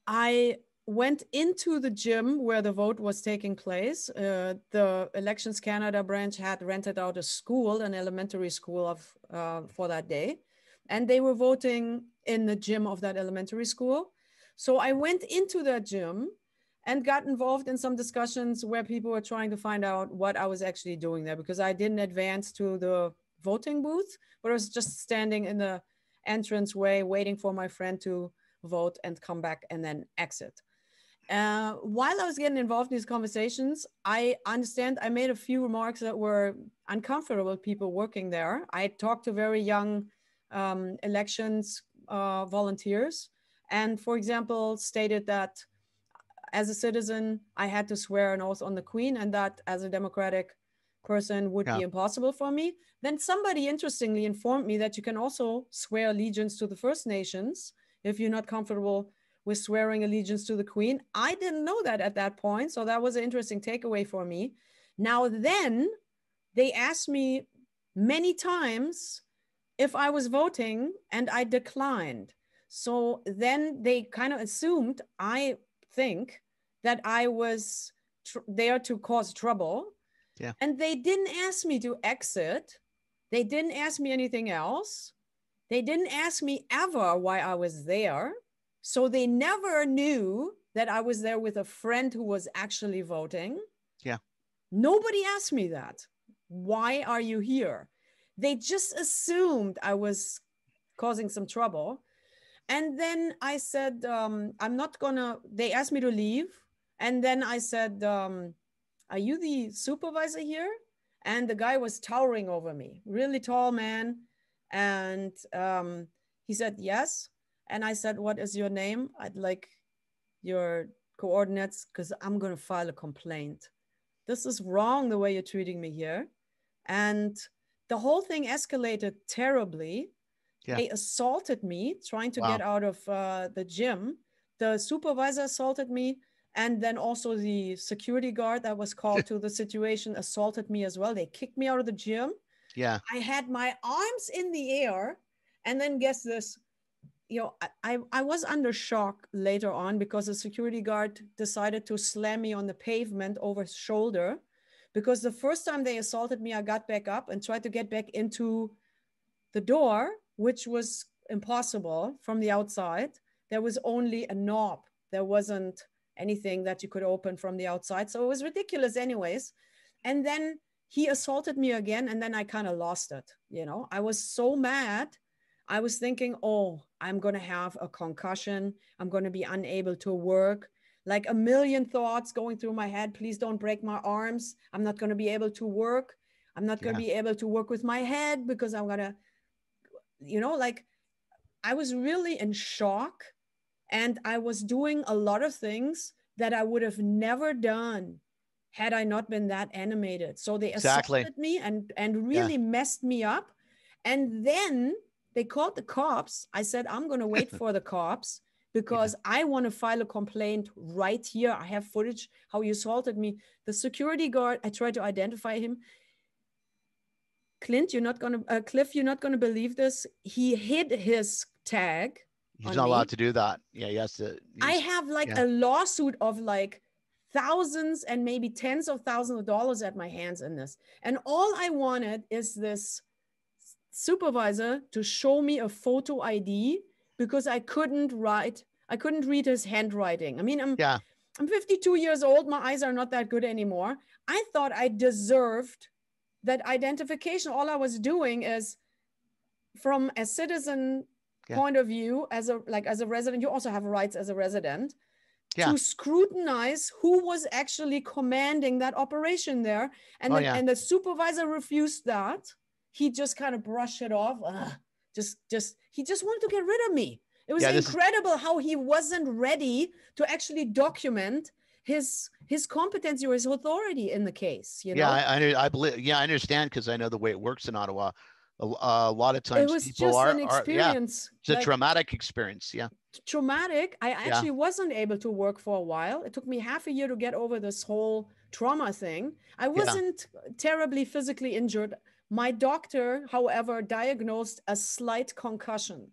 I went into the gym where the vote was taking place. The Elections Canada branch had rented out a school, an elementary school for that day. And they were voting in the gym of that elementary school. So I went into that gym and got involved in some discussions where people were trying to find out what I was actually doing there, because I didn't advance to the voting booth, but I was just standing in the entranceway waiting for my friend to vote and come back and then exit. While I was getting involved in these conversations, I understand I made a few remarks that were uncomfortable with people working there. I talked to very young elections volunteers, and for example, stated that as a citizen, I had to swear an oath on the Queen, and that as a democratic person would be impossible for me. Then somebody interestingly informed me that you can also swear allegiance to the First Nations if you're not comfortable with swearing allegiance to the Queen. I didn't know that at that point, so that was an interesting takeaway for me. Now then, they asked me many times if I was voting, and I declined. So then they kind of assumed, I think, that I was there to cause trouble. Yeah. And they didn't ask me to exit. They didn't ask me anything else. They didn't ask me ever why I was there. So they never knew that I was there with a friend who was actually voting. Yeah. Nobody asked me that. Why are you here? They just assumed I was causing some trouble. And then I said, I'm not gonna, they asked me to leave. And then I said, are you the supervisor here? And the guy was towering over me, really tall man. And he said, yes. And I said, what is your name? I'd like your coordinates because I'm going to file a complaint. This is wrong the way you're treating me here. And the whole thing escalated terribly. Yeah. They assaulted me trying to get out of the gym. The supervisor assaulted me. And then also the security guard that was called to the situation assaulted me as well. They kicked me out of the gym. Yeah. I had my arms in the air. And then guess this, you know, I was under shock later on because the security guard decided to slam me on the pavement over his shoulder. Because the first time they assaulted me, I got back up and tried to get back into the door, which was impossible from the outside. There was only a knob. There wasn't anything that you could open from the outside. So it was ridiculous anyways. And then he assaulted me again. And then I kind of lost it. You know, I was so mad. I was thinking, oh, I'm going to have a concussion. I'm going to be unable to work. Like a million thoughts going through my head. Please don't break my arms. I'm not going to be able to work. I'm not going to be able to work with my head because I'm going to, you know, like I was really in shock. And I was doing a lot of things that I would have never done had I not been that animated. So they assaulted me and really messed me up. And then they called the cops. I said, I'm going to wait for the cops. because I want to file a complaint right here. I have footage how you assaulted me. The security guard, I tried to identify him. Cliff, you're not gonna believe this. He hid his tag. He's not allowed to do that. Yeah, yes. I have like a lawsuit of like thousands and maybe tens of thousands of dollars at my hands in this. And all I wanted is this supervisor to show me a photo ID because I couldn't read his handwriting. I mean, I'm 52 years old. My eyes are not that good anymore. I thought I deserved that identification. All I was doing is, from a citizen point of view, as a resident, you also have rights as a resident, to scrutinize who was actually commanding that operation there. And and the supervisor refused that. He just kind of brushed it off. He just wanted to get rid of me. It was incredible how he wasn't ready to actually document his competency or his authority in the case. You know? I believe. Yeah, I understand, because I know the way it works in Ottawa. A lot of times it was just an experience. It's a traumatic experience. Yeah. Traumatic. I actually wasn't able to work for a while. It took me half a year to get over this whole trauma thing. I wasn't terribly physically injured. My doctor, however, diagnosed a slight concussion.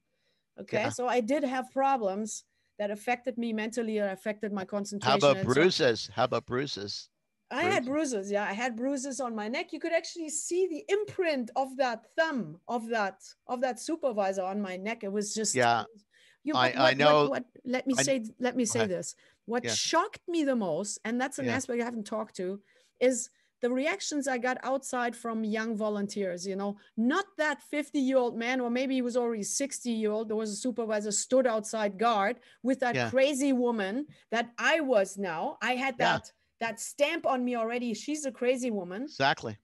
Okay. So I did have problems that affected me mentally, or affected my concentration. How about bruises? I had bruises. Yeah, I had bruises on my neck. You could actually see the imprint of that thumb of that supervisor on my neck. It was just I know. Let me say this. What shocked me the most, and that's an aspect I haven't talked to, is the reactions I got outside from young volunteers. You know, not that 50-year-old man, or maybe he was already 60-year-old. There was a supervisor stood outside guard with that crazy woman that I was now. I had that stamp on me already. She's a crazy woman. Exactly.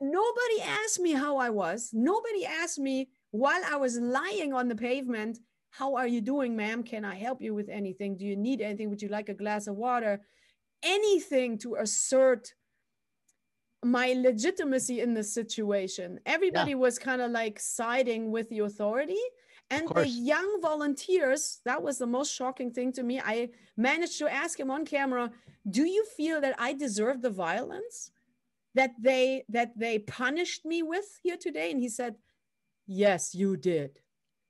Nobody asked me how I was. Nobody asked me while I was lying on the pavement, how are you doing, ma'am? Can I help you with anything? Do you need anything? Would you like a glass of water? Anything to assert my legitimacy in this situation. Everybody was kind of like siding with the authority. And the young volunteers, that was the most shocking thing to me. I managed to ask him on camera, do you feel that I deserve the violence that they punished me with here today? And he said, yes, you did.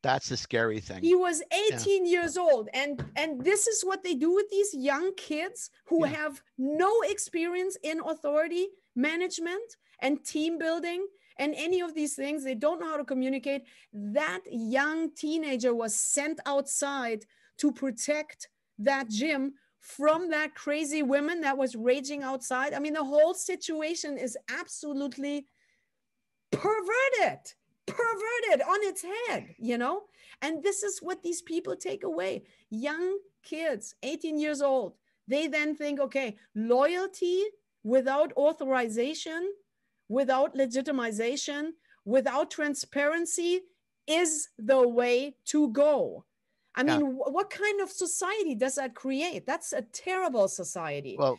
That's the scary thing. He was 18 years old. And this is what they do with these young kids who have no experience in authority management and team building and any of these things. They don't know how to communicate. That young teenager was sent outside to protect that gym from that crazy woman that was raging outside. I mean, the whole situation is absolutely perverted on its head, you know? And this is what these people take away. Young kids, 18 years old, they then think, okay, loyalty without authorization, without legitimization, without transparency is the way to go. I mean, what kind of society does that create? That's a terrible society. Well,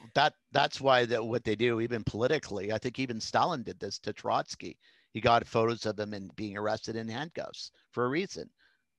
that's why what they do, even politically. I think even Stalin did this to Trotsky. He got photos of him and being arrested in handcuffs for a reason,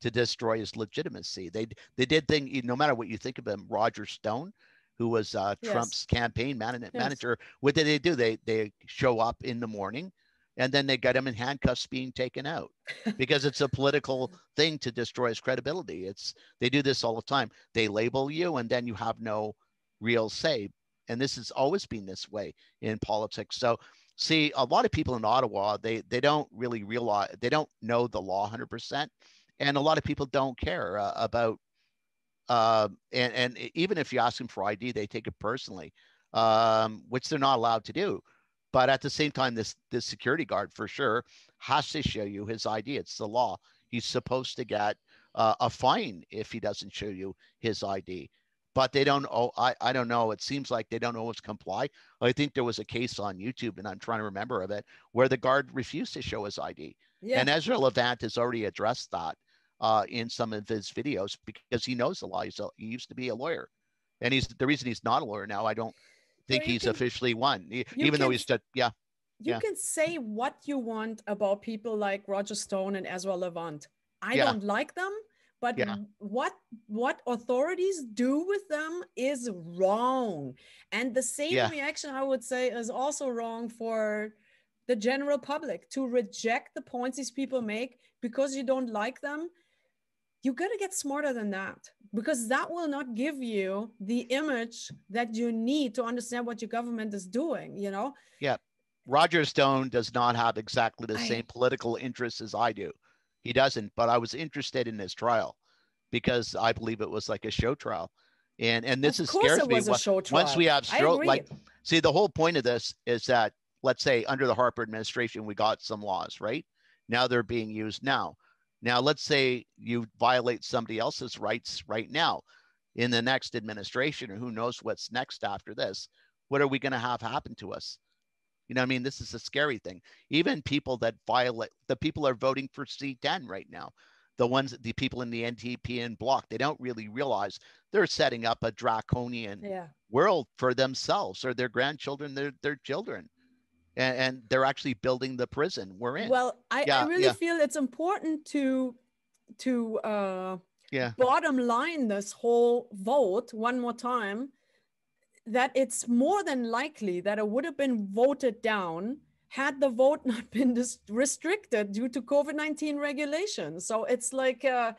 to destroy his legitimacy. They did things, no matter what you think of him. Roger Stone, who was Trump's campaign manager, what did they do? They show up in the morning, and then they got him in handcuffs being taken out because it's a political thing to destroy his credibility. They do this all the time. They label you, and then you have no real say. And this has always been this way in politics. So see, a lot of people in Ottawa, they don't really realize, they don't know the law 100%. And a lot of people don't care about, and even if you ask them for ID, they take it personally, which they're not allowed to do. But at the same time, this security guard for sure has to show you his ID. It's the law. He's supposed to get a fine if he doesn't show you his ID. But they don't. I don't know. It seems like they don't always comply. I think there was a case on YouTube, and I'm trying to remember of it, where the guard refused to show his ID. Yeah. And Ezra Levant has already addressed that in some of his videos because he knows the law. He used to be a lawyer, and the reason he's not a lawyer now. I don't think he's officially one, even though he's just You can say what you want about people like Roger Stone and Ezra Levant. I don't like them, But what authorities do with them is wrong. And the same reaction, I would say, is also wrong for the general public. To reject the points these people make because you don't like them, you got to get smarter than that, because that will not give you the image that you need to understand what your government is doing, you know? Yeah. Roger Stone does not have exactly the same political interests as I do. He doesn't, but I was interested in his trial because I believe it was like a show trial. And this is scares me. Once we have stroke, like, see, the whole point of this is that, let's say under the Harper administration, we got some laws, right? Now they're being used now. Now, let's say you violate somebody else's rights right now in the next administration, or who knows what's next after this. What are we going to have happen to us? You know what I mean? This is a scary thing. Even people that violate, the people are voting for C10 right now. The people in the NTP and Bloc, they don't really realize they're setting up a draconian world for themselves or their grandchildren, their children. And they're actually building the prison we're in. Well, I really feel it's important to bottom line this whole vote one more time, that it's more than likely that it would have been voted down had the vote not been restricted due to COVID-19 regulations. So it's like a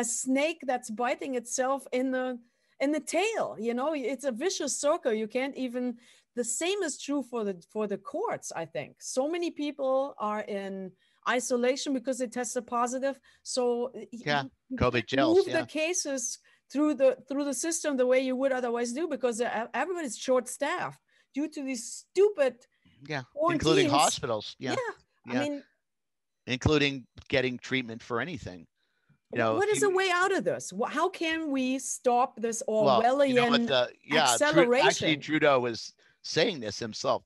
snake that's biting itself in the tail. You know, it's a vicious circle. You can't even. The same is true for the courts. I think so many people are in isolation because they tested positive. So COVID jails. Move the cases through the system the way you would otherwise do, because everybody's short-staffed due to these stupid including hospitals. I mean, including getting treatment for anything. You know, what is a way out of this? How can we stop this Orwellian acceleration? Actually, Trudeau was saying this himself.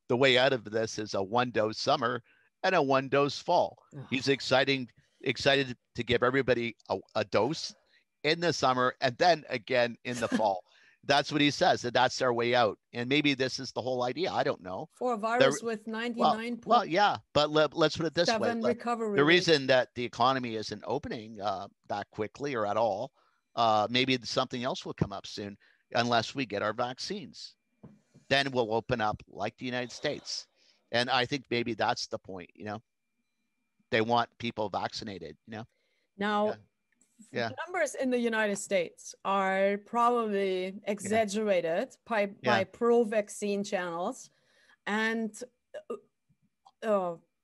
The way out of this is a 1-dose summer and a 1-dose fall. He's excited to give everybody a dose in the summer and then again in the fall. That's what he says, and that's their way out. And maybe this is the whole idea. I don't know. For a virus with 99. But let's put it this way. Recovery the reason that the economy isn't opening that quickly or at all, maybe something else will come up soon unless we get our vaccines. Then we'll open up like the United States. And I think maybe that's the point, you know. They want people vaccinated, you know. Now, numbers in the United States are probably exaggerated by pro-vaccine channels, and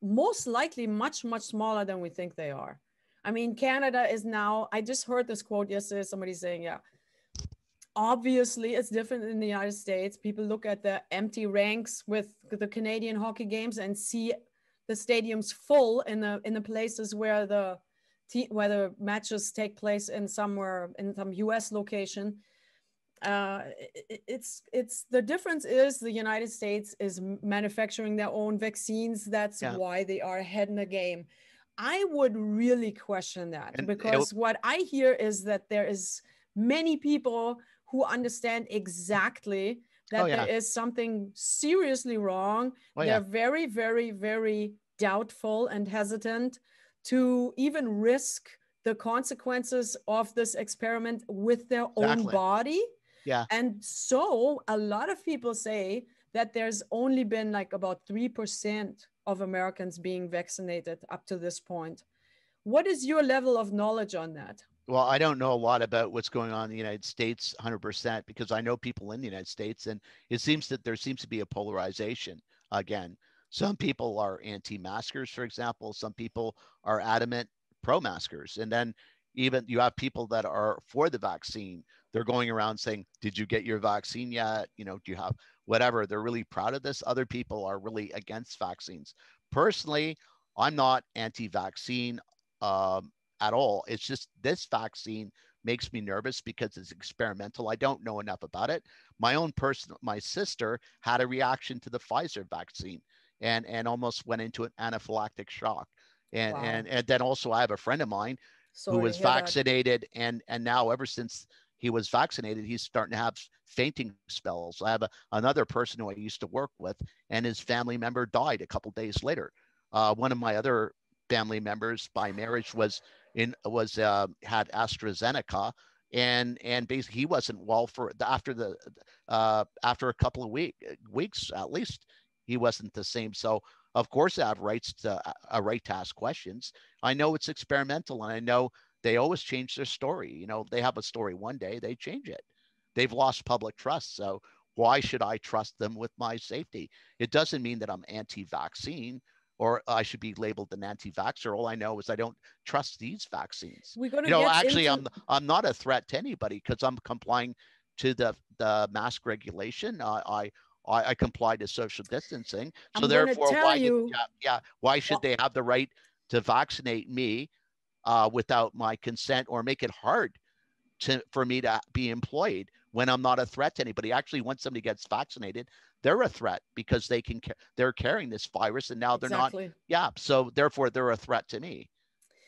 most likely much smaller than we think they are. I mean, Canada is now, I just heard this quote yesterday, somebody saying, obviously it's different in the United States. People look at the empty ranks with the Canadian hockey games and see the stadiums full in the places where the matches take place in some US location. It's the difference is the United States is manufacturing their own vaccines. That's why they are ahead in the game. I would really question that, because what I hear is that there is many people who understand exactly that there is something seriously wrong. They're very, very, very doubtful and hesitant to even risk the consequences of this experiment with their own body. Yeah. And so a lot of people say that there's only been like about 3% of Americans being vaccinated up to this point. What is your level of knowledge on that? Well, I don't know a lot about what's going on in the United States 100%, because I know people in the United States, and it seems that there seems to be a polarization again. Some people are anti-maskers, for example. Some people are adamant pro-maskers. And then even you have people that are for the vaccine. They're going around saying, did you get your vaccine yet? You know, do you have whatever? They're really proud of this. Other people are really against vaccines. Personally, I'm not anti-vaccine at all. It's just this vaccine makes me nervous because it's experimental. I don't know enough about it. My sister had a reaction to the Pfizer vaccine and almost went into an anaphylactic shock. And then also I have a friend of mine who was vaccinated and now ever since he was vaccinated, he's starting to have fainting spells. I have another person who I used to work with, and his family member died a couple of days later. One of my other family members by marriage was had AstraZeneca, and basically he wasn't well for after a couple of weeks at least, he wasn't the same. So of course I have a right to ask questions. I know it's experimental, and I know they always change their story. You know, they have a story one day, they change it. They've lost public trust. So why should I trust them with my safety? It doesn't mean that I'm anti-vaccine or I should be labeled an anti-vaxxer. All I know is I don't trust these vaccines. We're going to actually, I'm not a threat to anybody because I'm complying to the mask regulation. I comply to social distancing. So therefore, why should they have the right to vaccinate me without my consent, or make it hard for me to be employed when I'm not a threat to anybody? Actually, once somebody gets vaccinated, they're a threat because they're carrying this virus, and now they're not. Yeah. So therefore, they're a threat to me.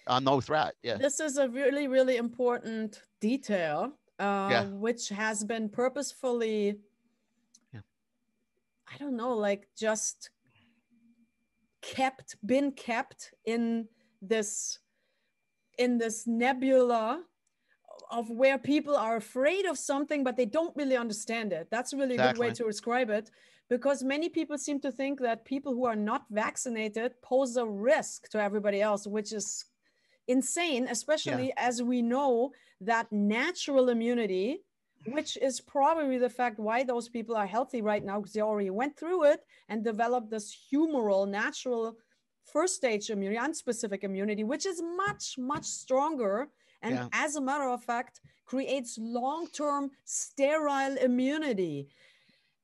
I'm no threat. Yeah. This is a really, really important detail, which has been purposefully, I don't know, like just been kept in this nebula of where people are afraid of something, but they don't really understand it. That's really a good way to describe it, because many people seem to think that people who are not vaccinated pose a risk to everybody else, which is insane, especially as we know that natural immunity, which is probably the fact why those people are healthy right now, because they already went through it and developed this humoral, natural first stage immunity, unspecific immunity, which is much, much stronger. And as a matter of fact, creates long-term sterile immunity.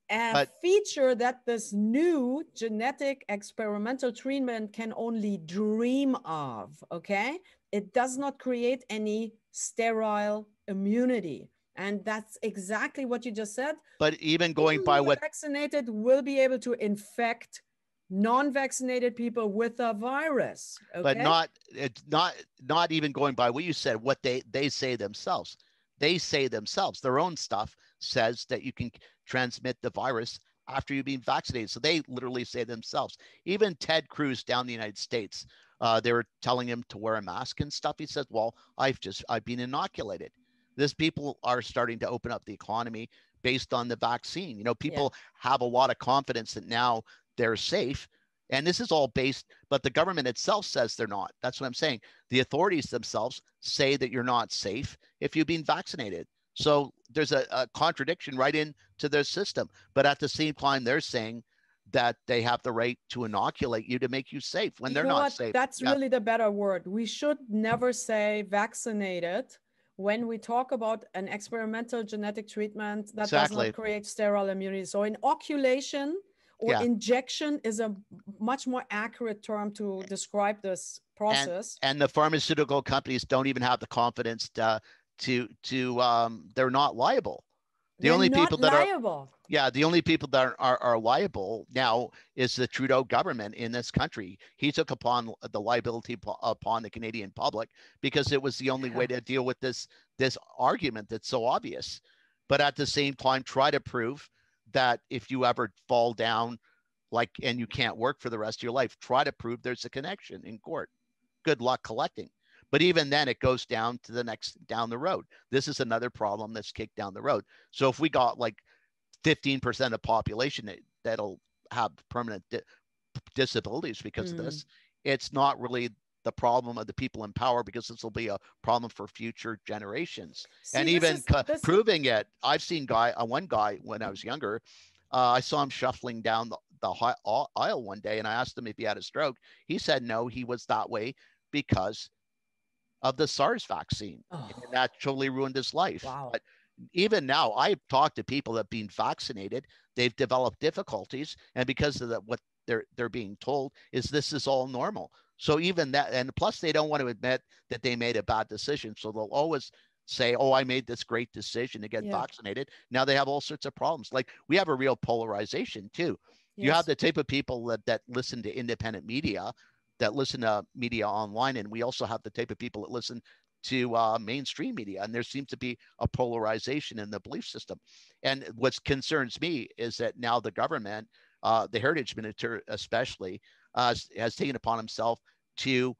A feature that this new genetic experimental treatment can only dream of, okay? It does not create any sterile immunity. And that's exactly what you just said. But even going by what vaccinated will be able to infect non-vaccinated people with a virus, okay? But not even going by what you said, what they say themselves. They say themselves, their own stuff says that you can transmit the virus after you've been vaccinated. So they literally say themselves. Even Ted Cruz down in the United States, they were telling him to wear a mask and stuff. He said, well, I've been inoculated. These people are starting to open up the economy based on the vaccine. You know, people have a lot of confidence that now they're safe. And this is all based, but the government itself says they're not. That's what I'm saying. The authorities themselves say that you're not safe if you've been vaccinated. So there's a contradiction right into their system. But at the same time, they're saying that they have the right to inoculate you to make you safe when they're not safe. That's really the better word. We should never say vaccinated when we talk about an experimental genetic treatment that does not create sterile immunity. So inoculation or injection is a much more accurate term to describe this process. And the pharmaceutical companies don't even have the confidence to they're not liable. The only people that are liable now is the Trudeau government in this country. He took upon the liability upon the Canadian public because it was the only way to deal with this argument that's so obvious. But at the same time, try to prove that if you ever fall down and you can't work for the rest of your life, try to prove there's a connection in court. Good luck collecting. But even then, it goes down to down the road. This is another problem that's kicked down the road. So if we got like 15% of the population that'll have permanent disabilities because of this, it's not really the problem of the people in power, because this will be a problem for future generations. Proving it, I've seen one guy when I was younger, I saw him shuffling down the aisle one day, and I asked him if he had a stroke. He said no, he was that way because of the SARS vaccine. And that totally ruined his life. Wow. But even now, I've talked to people that have been vaccinated. They've developed difficulties, and because of what they're being told is this is all normal. So even that, and plus they don't want to admit that they made a bad decision. So they'll always say, oh, I made this great decision to get vaccinated. Now they have all sorts of problems. Like, we have a real polarization too. Yes. You have the type of people that listen to independent media, that listen to media online. And we also have the type of people that listen to mainstream media. And there seems to be a polarization in the belief system. And what concerns me is that now the government, the Heritage Minister especially, has taken upon himself to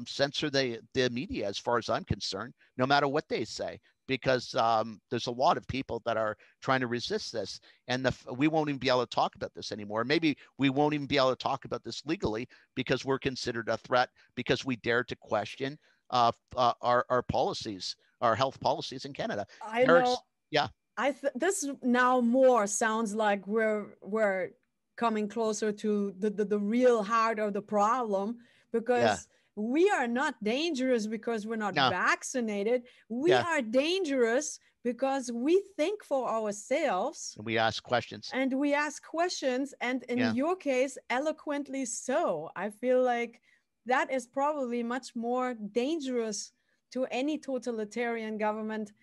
censor the media, as far as I'm concerned, no matter what they say, because there's a lot of people that are trying to resist this, and we won't even be able to talk about this anymore. Maybe we won't even be able to talk about this legally because we're considered a threat because we dare to question our policies, our health policies in Canada. I know. Yeah. This now more sounds like we're coming closer to the real heart of the problem, because we are not dangerous because we're not vaccinated. We are dangerous because we think for ourselves. And we ask questions. And in your case, eloquently so. I feel like that is probably much more dangerous to any totalitarian government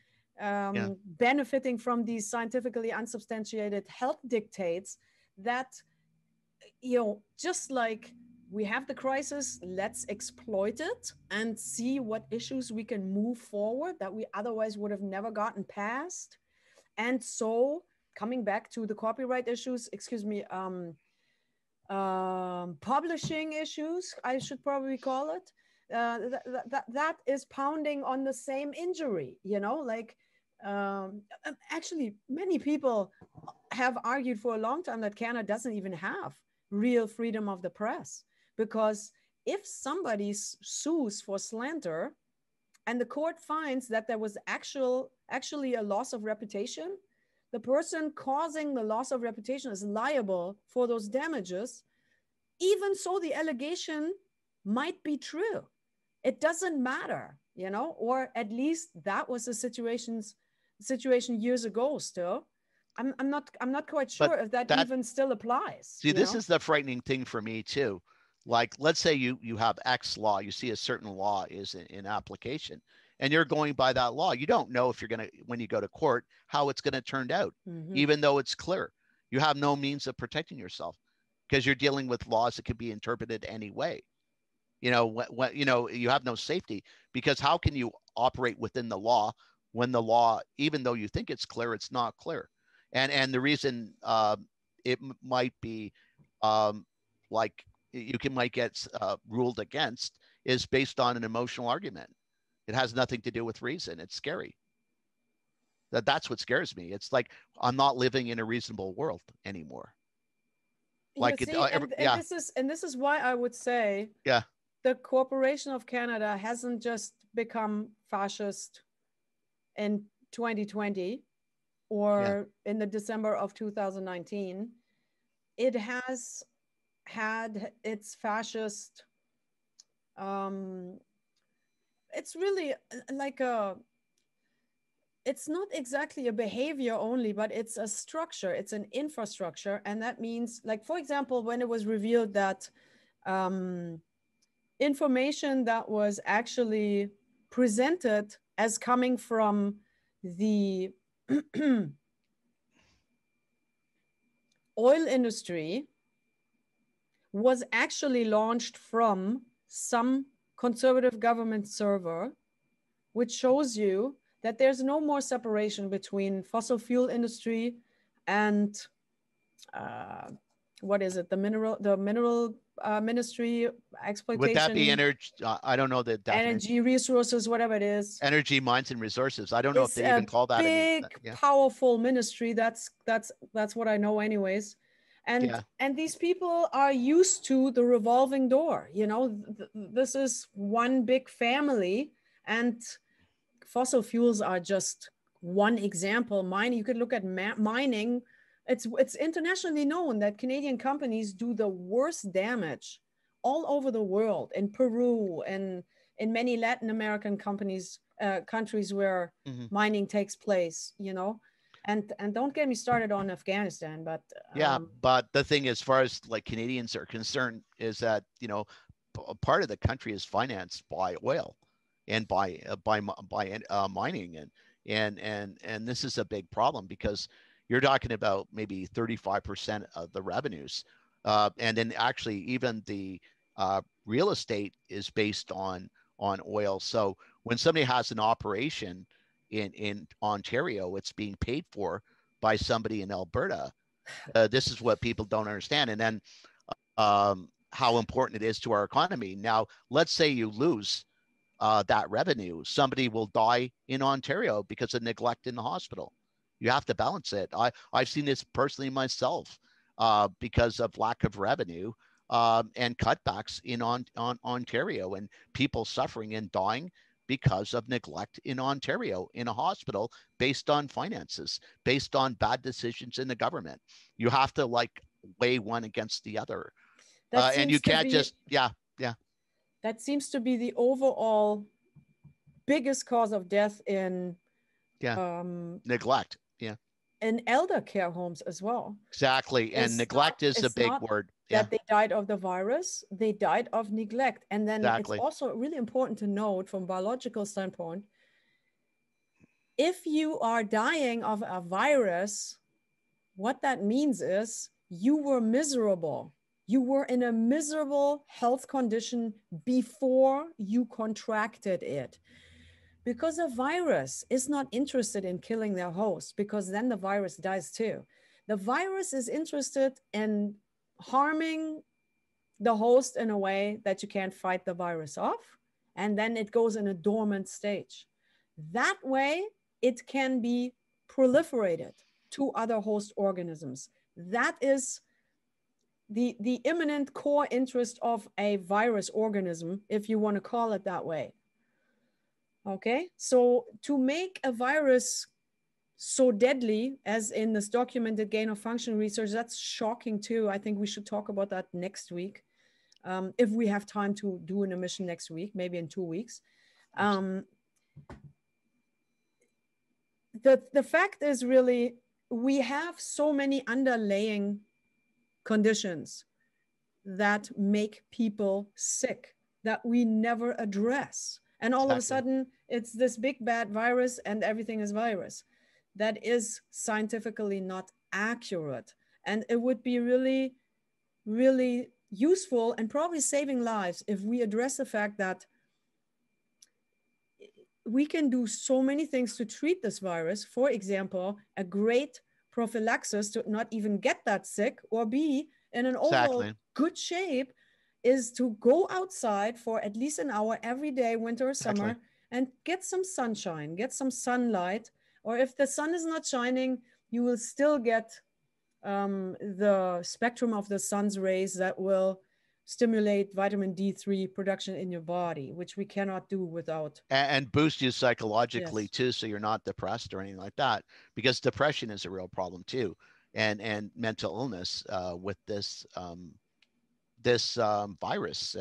benefiting from these scientifically unsubstantiated health dictates that, just like we have the crisis, let's exploit it and see what issues we can move forward that we otherwise would have never gotten past. And so coming back to the copyright issues, publishing issues, I should probably call it, that is pounding on the same injury, actually many people have argued for a long time that Canada doesn't even have real freedom of the press, because if somebody sues for slander and the court finds that there was actually a loss of reputation, the person causing the loss of reputation is liable for those damages. Even so, the allegation might be true. It doesn't matter, or at least that was the situation years ago still. I'm not quite sure if that even still applies. See, this is the frightening thing for me too. Like, let's say you have X law, you see a certain law is in application, and you're going by that law. You don't know if when you go to court, how it's going to turn out, even though it's clear. You have no means of protecting yourself because you're dealing with laws that could be interpreted any way. You have no safety, because how can you operate within the law when the law, even though you think it's clear, it's not clear. And the reason it might be like might get ruled against is based on an emotional argument. It has nothing to do with reason. It's scary. That's what scares me. It's like I'm not living in a reasonable world anymore. Like this is why I would say the Corporation of Canada hasn't just become fascist in 2020 or in the December of 2019. It has had its fascist, it's really like it's not exactly a behavior only, but it's a structure, it's an infrastructure. And that means, like, for example, when it was revealed that information that was actually presented as coming from the oil industry was actually launched from some conservative government server, which shows you that there's no more separation between fossil fuel industry and what is it? The mineral ministry exploitation. Would that be energy? I don't know the energy resources, whatever it is. Energy, mines, and resources. I don't know if they even call that big, powerful ministry. That's what I know, anyways. And these people are used to the revolving door. This is one big family, and fossil fuels are just one example. Mining, you could look at mining. It's internationally known that Canadian companies do the worst damage all over the world, in Peru and in many Latin American countries where mining takes place, and don't get me started on Afghanistan, but but the thing, as far as like Canadians are concerned, is that part of the country is financed by oil and by mining, and this is a big problem, because you're talking about maybe 35% of the revenues, and then actually even the real estate is based on oil. So when somebody has an operation in Ontario, it's being paid for by somebody in Alberta. This is what people don't understand. And then how important it is to our economy. Now, let's say you lose that revenue. Somebody will die in Ontario because of neglect in the hospital. You have to balance it. I've seen this personally myself because of lack of revenue and cutbacks in Ontario, and people suffering and dying because of neglect in Ontario in a hospital based on finances, based on bad decisions in the government. You have to like weigh one against the other. And you can't just, yeah. That seems to be the overall biggest cause of death in neglect. Yeah. In elder care homes as well. Exactly. And neglect is a big word. That they died of the virus, they died of neglect. And then exactly. It's also really important to note from a biological standpoint, if you are dying of a virus, what that means is you were miserable. You were in a miserable health condition before you contracted it. Because a virus is not interested in killing their host, because then the virus dies too. The virus is interested in harming the host in a way that you can't fight the virus off, and then it goes in a dormant stage. That way, it can be proliferated to other host organisms. That is the imminent core interest of a virus organism, if you want to call it that way. Okay, so to make a virus so deadly, as in this documented gain of function research, that's shocking too. I think we should talk about that next week. If we have time to do an emission next week, maybe in 2 weeks. The fact is really, we have so many underlying conditions that make people sick that we never address. And all of a sudden, it's this big bad virus and everything is virus. That is scientifically not accurate. And it would be really, really useful and probably saving lives if we address the fact that we can do so many things to treat this virus. For example, a great prophylaxis to not even get that sick or be in an overall good shape is to go outside for at least an hour every day, winter or summer, and get some sunshine, get some sunlight. Or if the sun is not shining, you will still get the spectrum of the sun's rays that will stimulate vitamin D3 production in your body, which we cannot do without. And boost you psychologically too, so you're not depressed or anything like that, because depression is a real problem too, and mental illness with this virus,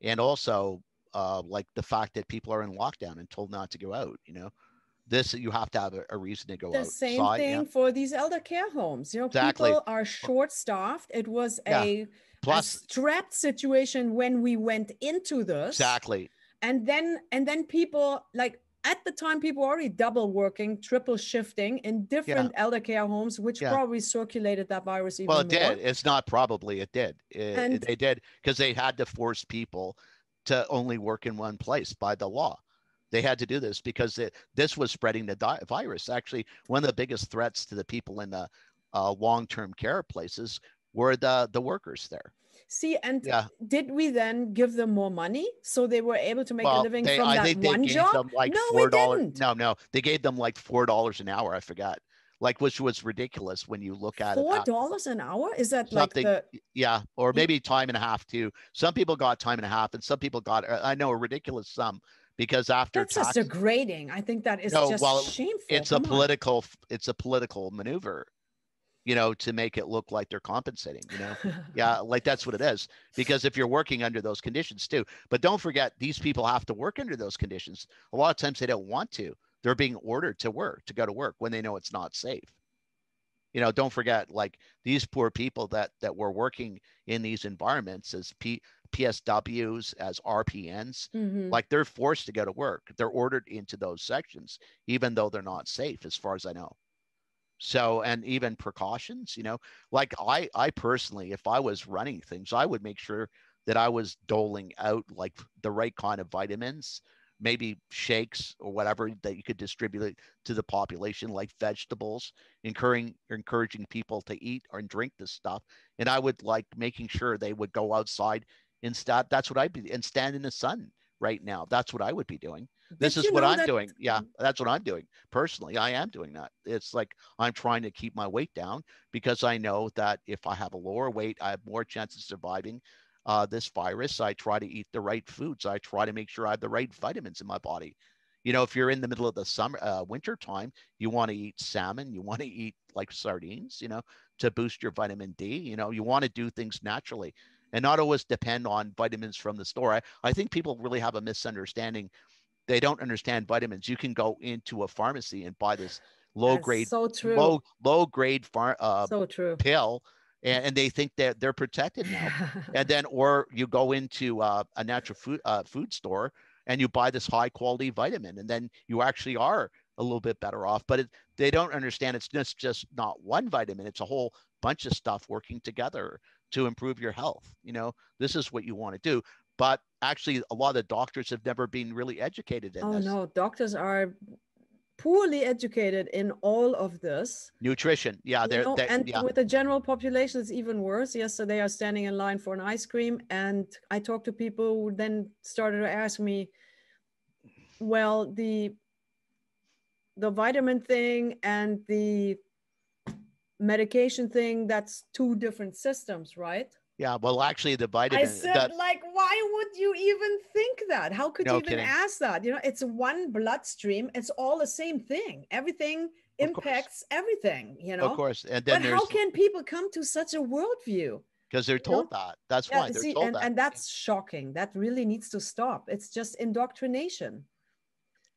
and also like the fact that people are in lockdown and told not to go out. This, you have to have a reason to go outside. The same thing for these elder care homes. People are short-staffed. It was a strapped situation when we went into this. And then people, like at the time, people were already double working, triple shifting in different elder care homes, which probably circulated that virus even more. Well, it did. It's not probably, it did. They did, because they had to force people to only work in one place by the law. They had to do this because this was spreading the virus. Actually, one of the biggest threats to the people in the long-term care places were the workers there. See, and did we then give them more money so they were able to make a living from that one job? Like no, $4. We didn't. No, they gave them like $4 an hour. I forgot. Like, which was ridiculous when you look at it. $4 an hour? Is that something, like the or maybe time and a half too. Some people got time and a half, and some people got, I know, a ridiculous sum. Because after that's just degrading. I think that is shameful. It's a political maneuver, to make it look like they're compensating, like that's what it is. Because if you're working under those conditions too, but don't forget, these people have to work under those conditions. A lot of times they don't want to. They're being ordered to go to work when they know it's not safe. Don't forget, like these poor people that were working in these environments as PSWs, as RPNs, like they're forced to go to work. They're ordered into those sections, even though they're not safe, as far as I know. So, and even precautions, like I personally, if I was running things, I would make sure that I was doling out like the right kind of vitamins, maybe shakes or whatever that you could distribute to the population, like vegetables, encouraging people to eat or drink this stuff. And I would like making sure they would go outside instead. That's what I'd be, and stand in the sun right now. That's what I would be doing. This is what I'm doing. Yeah, that's what I'm doing. Personally, I am doing that. It's like I'm trying to keep my weight down because I know that if I have a lower weight, I have more chance of surviving this virus. I try to eat the right foods. I try to make sure I have the right vitamins in my body. You know, if you're in the middle of the summer, winter time, you want to eat salmon, you want to eat like sardines, you know, to boost your vitamin D. You know, you want to do things naturally and not always depend on vitamins from the store. I think people really have a misunderstanding. They don't understand vitamins. You can go into a pharmacy and buy this low grade, low grade pill, and they think that they're protected now. And then, or you go into a natural food store and you buy this high quality vitamin, and then you actually are a little bit better off. But they don't understand it's just not one vitamin. It's a whole bunch of stuff working together to improve your health. You know, this is what you want to do. But actually, a lot of the doctors have never been really educated in this. Oh, no. Doctors are poorly educated in all of this. Nutrition. Yeah. With the general population, it's even worse. Yesterday, I was standing in line for an ice cream, and I talked to people who then started to ask me, well, the vitamin thing and the medication thing, that's two different systems, right? Yeah, well, actually, the vitamin. I said, why would you even think that? How could you even ask that? You know, it's one bloodstream. It's all the same thing. Everything impacts everything, you know? Of course. And then how can people come to such a worldview? Because they're told that. That's why they're told that. And that's shocking. That really needs to stop. It's just indoctrination.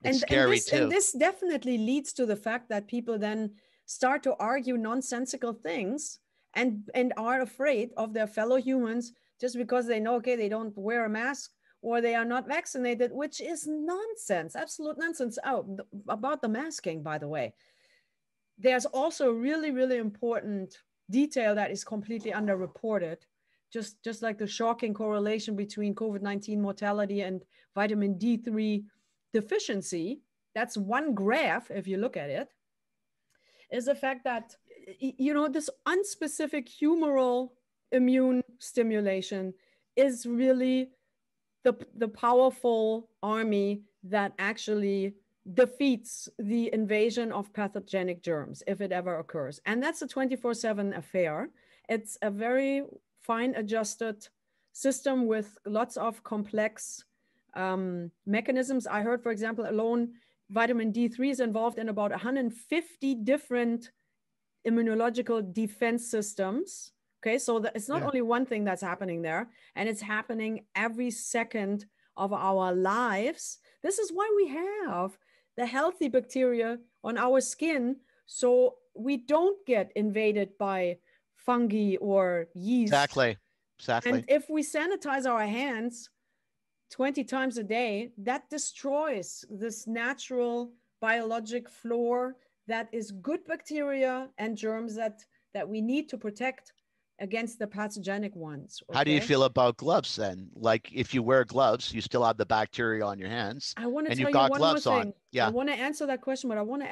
It's scary too. And this definitely leads to the fact that people then start to argue nonsensical things and are afraid of their fellow humans just because they know, okay, they don't wear a mask or they are not vaccinated, which is nonsense, absolute nonsense. Oh, about the masking, by the way, there's also a really, really important detail that is completely underreported, just like the shocking correlation between COVID-19 mortality and vitamin D3 deficiency. That's one graph, if you look at it, is the fact that, you know, this unspecific humoral immune stimulation is really the powerful army that actually defeats the invasion of pathogenic germs if it ever occurs. And that's a 24/7 affair. It's a very fine adjusted system with lots of complex mechanisms. I heard, for example, alone vitamin D3 is involved in about 150 different immunological defense systems. Okay, so it's not only one thing that's happening there, and it's happening every second of our lives. This is why we have the healthy bacteria on our skin, so we don't get invaded by fungi or yeast. Exactly. And if we sanitize our hands 20 times a day, that destroys this natural biologic floor that is good bacteria and germs that we need to protect against the pathogenic ones. Okay? How do you feel about gloves then? Like if you wear gloves, you still have the bacteria on your hands. I want to tell you one more thing. Yeah. I want to answer that question, but I want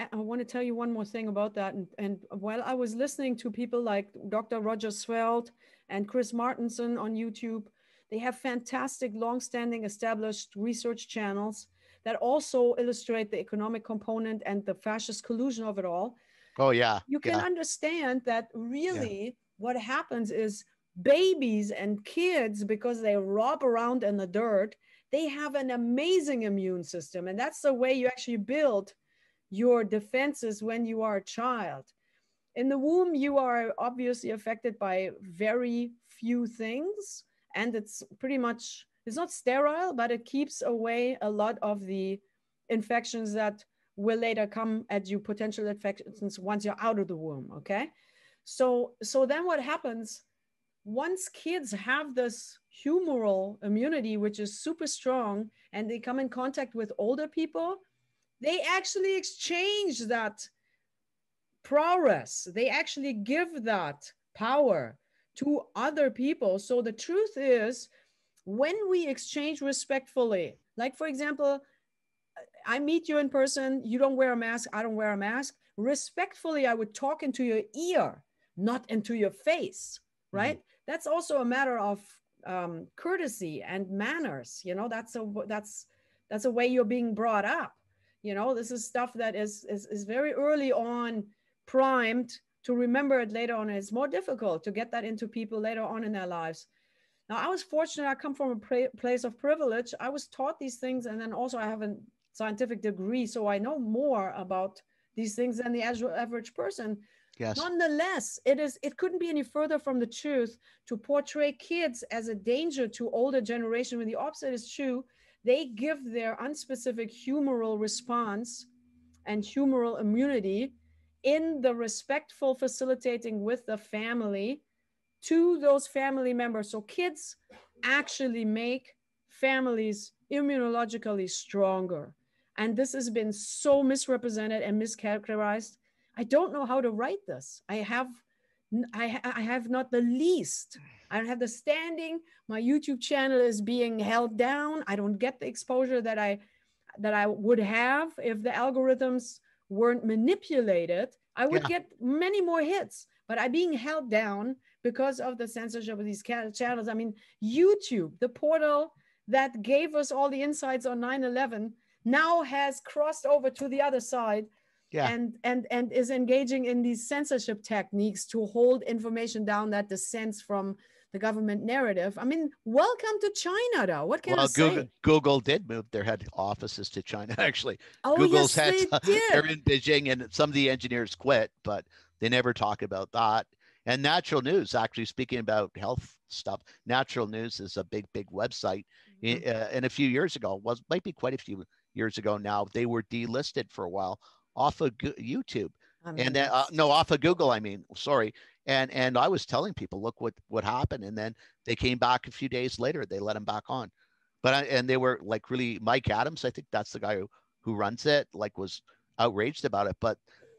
to tell you one more thing about that. And while I was listening to people like Dr. Roger Svelte and Chris Martenson on YouTube, they have fantastic, long-standing, established research channels that also illustrate the economic component and the fascist collusion of it all. Oh, yeah. You can understand that really what happens is babies and kids, because they rob around in the dirt, they have an amazing immune system. And that's the way you actually build your defenses when you are a child. In the womb, you are obviously affected by very few things. And it's pretty much, it's not sterile, but it keeps away a lot of the infections that will later come at you, potential infections, once you're out of the womb, okay? So then what happens, once kids have this humoral immunity, which is super strong, and they come in contact with older people, they actually exchange that prowess. They actually give that power to other people. So the truth is, when we exchange respectfully, like for example, I meet you in person, you don't wear a mask, I don't wear a mask. Respectfully, I would talk into your ear, not into your face, right? That's also a matter of courtesy and manners. You know, that's a way you're being brought up. You know, this is stuff that is very early on primed to remember it later on. It's more difficult to get that into people later on in their lives. Now, I was fortunate. I come from a place of privilege. I was taught these things, and then also I have a scientific degree, so I know more about these things than the average person. Yes. Nonetheless, it couldn't be any further from the truth to portray kids as a danger to older generation when the opposite is true. They give their unspecific humoral response and humoral immunity in the respectful facilitating with the family to those family members. So kids actually make families immunologically stronger. And this has been so misrepresented and mischaracterized. I don't know how to write this. I have not the least. I don't have the standing. My YouTube channel is being held down. I don't get the exposure that I would have if the algorithms weren't manipulated. I would get many more hits, but I'm being held down because of the censorship of these channels. I mean, YouTube, the portal that gave us all the insights on 9/11, now has crossed over to the other side and is engaging in these censorship techniques to hold information down that dissents from the government narrative. I mean, welcome to China, though. What can I say? Google did move their head offices to China, actually. Oh, Google's yes, they did. They're in Beijing, and some of the engineers quit, but they never talk about that. And Natural News, actually, speaking about health stuff, Natural News is a big website. And a few years ago, might be quite a few years ago now, they were delisted for a while off of YouTube. And then, no, off of Google, I mean, sorry. And I was telling people, look what happened. And then they came back a few days later, they let them back on. And they were like, really, Mike Adams, I think that's the guy who runs it, like was outraged about it. But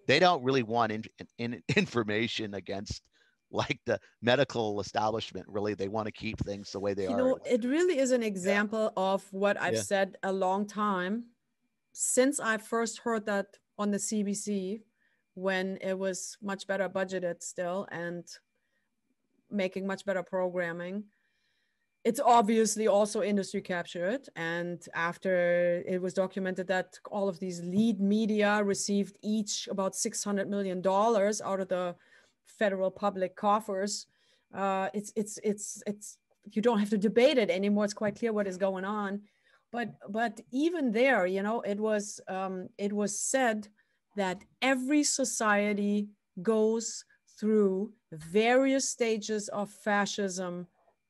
they don't really want information against like the medical establishment. Really, they want to keep things the way they are. You know, it really is an example of what I've said a long time since I first heard that on the CBC, when it was much better budgeted still and making much better programming. It's obviously also industry captured. And after it was documented that all of these lead media received each about $600 million out of the federal public coffers, it's you don't have to debate it anymore. It's quite clear what is going on. But even there, you know, it was said that every society goes through various stages of fascism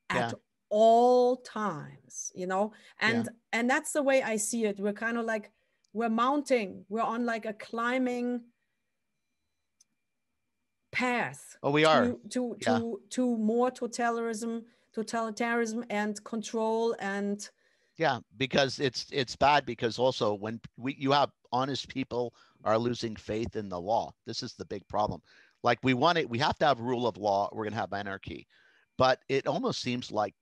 at all times, you know, and that's the way I see it. We're kind of like, we're on like a climbing path. Oh, we are to more totalitarianism and control. And because it's bad, because also when you have honest people are losing faith in the law. This is the big problem. Like we have to have rule of law. We're going to have anarchy, but it almost seems like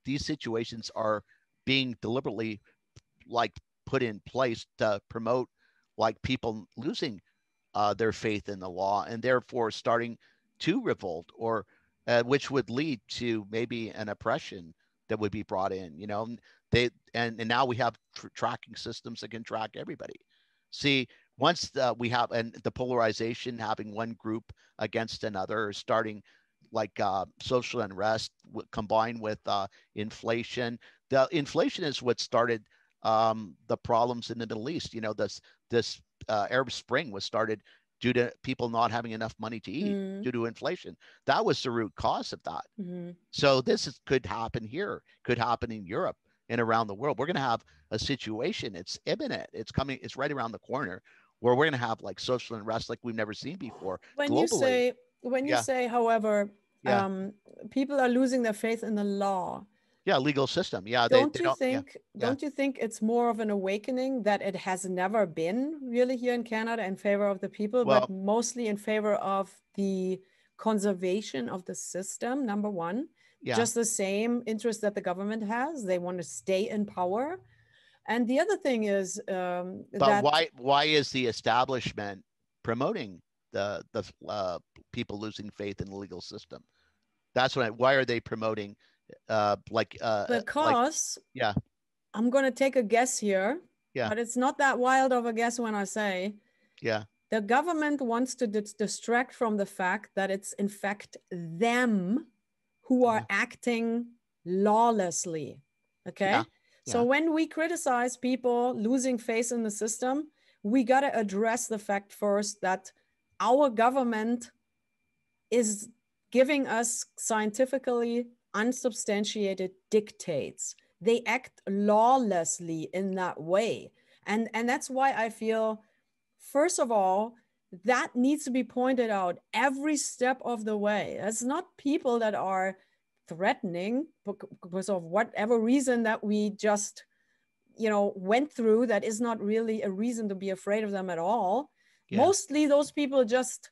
these situations are being deliberately like put in place to promote like people losing their faith in the law and therefore starting to revolt, or which would lead to maybe an oppression that would be brought in. You know, and now we have tracking systems that can track everybody. See, once we have, and the polarization, having one group against another, starting like social unrest combined with inflation. The inflation is what started the problems in the Middle East. You know, this Arab Spring was started due to people not having enough money to eat due to inflation. That was the root cause of that. So this could happen here, could happen in Europe and around the world. We're going to have a situation. It's imminent. It's coming. It's right around the corner where we're going to have like social unrest like we've never seen before globally. When you say, however, people are losing their faith in the law. Legal system. Don't you think it's more of an awakening that it has never been really here in Canada in favor of the people, but mostly in favor of the conservation of the system, number one? Just the same interest that the government has. They want to stay in power. And the other thing is but why is the establishment promoting the people losing faith in the legal system? That's why are they promoting because yeah, I'm going to take a guess here, yeah, but it's not that wild of a guess when I say yeah, the government wants to distract from the fact that it's in fact them who are acting lawlessly. Okay. Yeah. So when we criticize people losing faith in the system, we got to address the fact first that our government is giving us scientifically unsubstantiated dictates. They act lawlessly in that way. And that's why I feel, first of all, that needs to be pointed out every step of the way. It's not people that are threatening because of whatever reason that we just, went through. That is not really a reason to be afraid of them at all. Yeah. Mostly those people just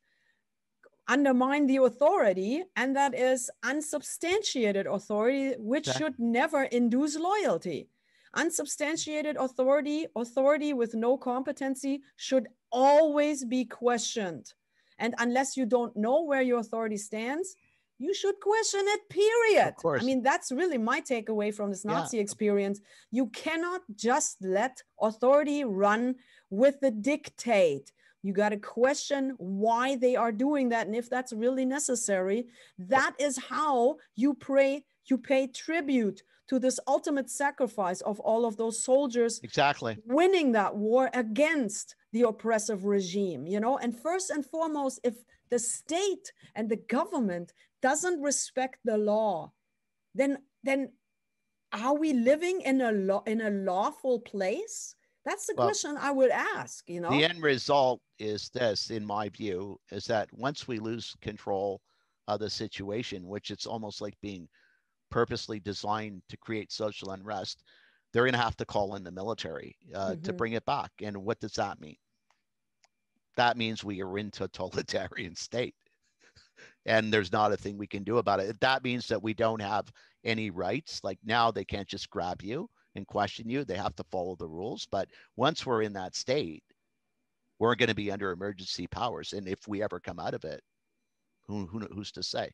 undermine the authority, and that is unsubstantiated authority, which should never induce loyalty. Unsubstantiated authority with no competency should always be questioned. And unless you don't know where your authority stands, you should question it, period. Of course. I mean, that's really my takeaway from this Nazi experience. You cannot just let authority run with the dictate. You got to question why they are doing that, and if that's really necessary. That is how you pay tribute to this ultimate sacrifice of all of those soldiers winning that war against the oppressive regime, and first and foremost, if the state and the government doesn't respect the law, then are we living in a lawful place? That's the question I would ask, The end result is this, in my view, is that once we lose control of the situation, which it's almost like being purposely designed to create social unrest, they're going to have to call in the military to bring it back. And what does that mean? That means we are into a totalitarian state. And there's not a thing we can do about it. That means that we don't have any rights. Like now they can't just grab you and question you. They have to follow the rules. But once we're in that state, we're going to be under emergency powers. And if we ever come out of it, who's to say?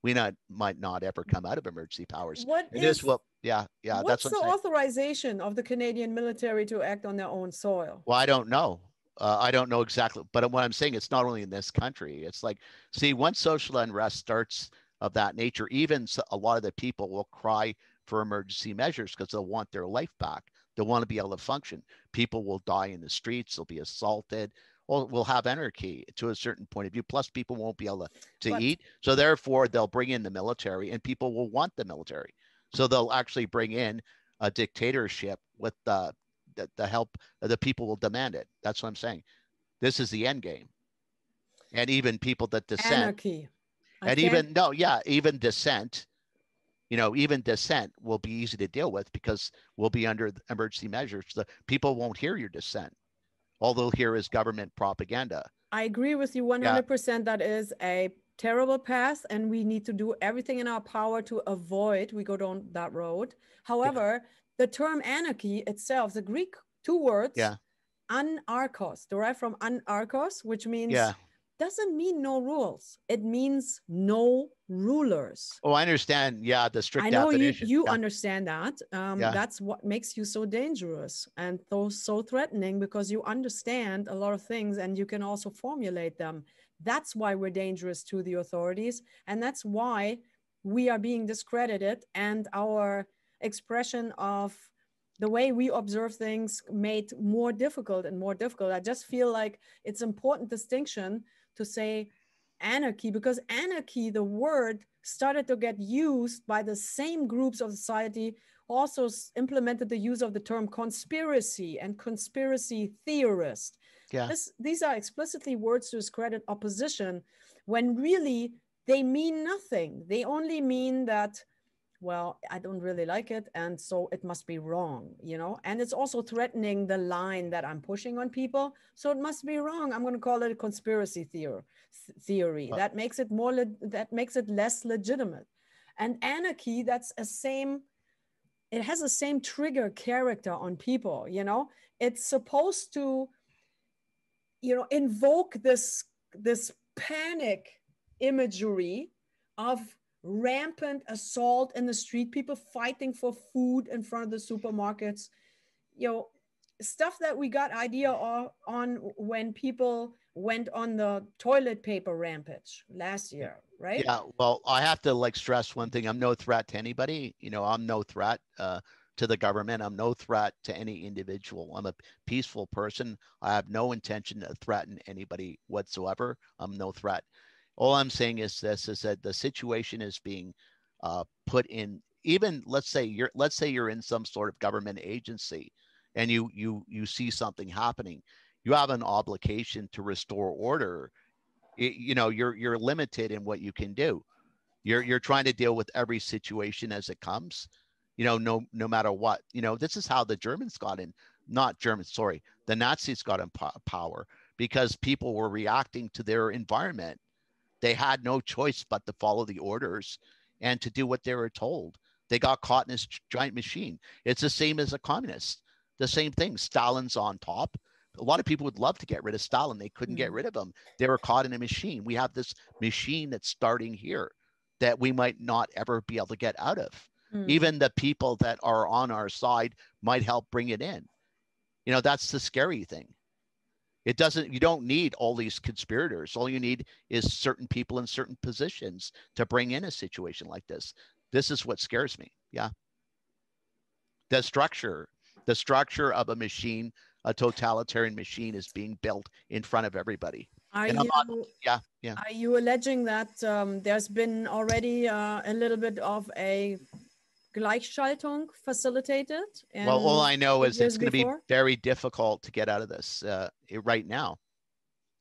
We might not ever come out of emergency powers. That's what's what the authorization of the Canadian military to act on their own soil? Well, I don't know. I don't know exactly, but what I'm saying, it's not only in this country. It's like, see, once social unrest starts of that nature, even a lot of the people will cry for emergency measures because they'll want their life back. They'll want to be able to function. People will die in the streets. They'll be assaulted. Or we'll have anarchy to a certain point of view. Plus, people won't be able to eat. So therefore, they'll bring in the military, and people will want the military. So they'll actually bring in a dictatorship with the help of the people will demand it. That's what I'm saying. This is the end game. And even people that dissent. Anarchy. Even dissent, even dissent will be easy to deal with because we'll be under emergency measures. The people won't hear your dissent. All they'll hear is government propaganda. I agree with you 100%. Yeah. That is a terrible path, and we need to do everything in our power to avoid we go down that road. However, the term anarchy itself, the Greek two words, anarchos, derived from anarchos, which means doesn't mean no rules. It means no rulers. Oh, I understand. Yeah, the strict definition. I know you understand that. That's what makes you so dangerous and so threatening, because you understand a lot of things and you can also formulate them. That's why we're dangerous to the authorities. And that's why we are being discredited, and our expression of the way we observe things made more difficult and more difficult. I just feel like it's important distinction to say anarchy, because anarchy, the word, started to get used by the same groups of society, also implemented the use of the term conspiracy and conspiracy theorist. These are explicitly words to discredit opposition, when really they mean nothing. They only mean that, well, I don't really like it, and so it must be wrong, and it's also threatening the line that I'm pushing on people, so it must be wrong. I'm going to call it a conspiracy theory. That makes it less legitimate. And anarchy, that's a same it has the same trigger character on people, you know? It's supposed to, you know, invoke this panic imagery of rampant assault in the street, people fighting for food in front of the supermarkets, you know, stuff that we got idea on when people went on the toilet paper rampage last year, right? Yeah, well, I have to like stress one thing. I'm no threat to anybody. You know, I'm no threat to the government. I'm no threat to any individual. I'm a peaceful person. I have no intention to threaten anybody whatsoever. I'm no threat. All I'm saying is this: is that the situation is being put in. Even let's say you're in some sort of government agency, and you see something happening. You have an obligation to restore order. You know, you're limited in what you can do. You're trying to deal with every situation as it comes, you know, no matter what. You know, this is how the Germans got in, not Germans, sorry, the Nazis got in power, because people were reacting to their environment. They had no choice but to follow the orders and to do what they were told. They got caught in this giant machine. It's the same as a communist. The same thing. Stalin's on top. A lot of people would love to get rid of Stalin. They couldn't get rid of him. They were caught in a machine. We have this machine that's starting here that we might not ever be able to get out of. Even the people that are on our side might help bring it in. You know, that's the scary thing. It doesn't, you don't need all these conspirators. All you need is certain people in certain positions to bring in a situation like this. This is what scares me. Yeah. The structure of a machine, a totalitarian machine, is being built in front of everybody. Are you alleging that there's been already a little bit of a Gleichschaltung facilitated? Well, all I know is it's going to be very difficult to get out of this right now.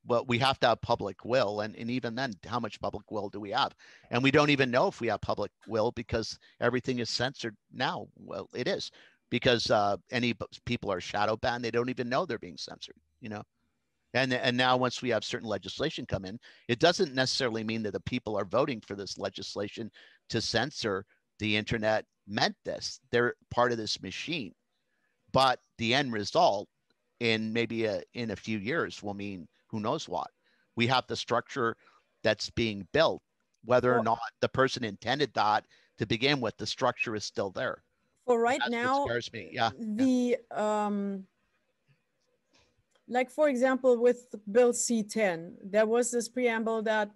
But we have to have public will. And even then, how much public will do we have? And we don't even know if we have public will, because everything is censored now. Well, it is, because any people are shadow banned. They don't even know they're being censored, you know? And now once we have certain legislation come in, it doesn't necessarily mean that the people are voting for this legislation to censor the internet meant this. They're part of this machine. But the end result in maybe in a few years will mean who knows what. We have the structure that's being built. Whether or not the person intended that to begin with, the structure is still there. For right now, what scares me. Yeah. Like, for example, with Bill C10, there was this preamble that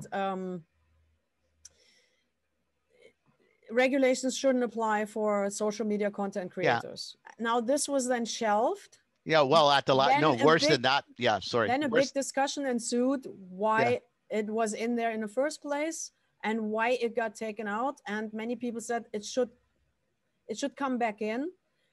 regulations shouldn't apply for social media content creators. Yeah. Now, this was then shelved. Yeah, well, at the worse than that. Yeah, sorry. Then a big discussion ensued why it was in there in the first place and why it got taken out. And many people said it should come back in.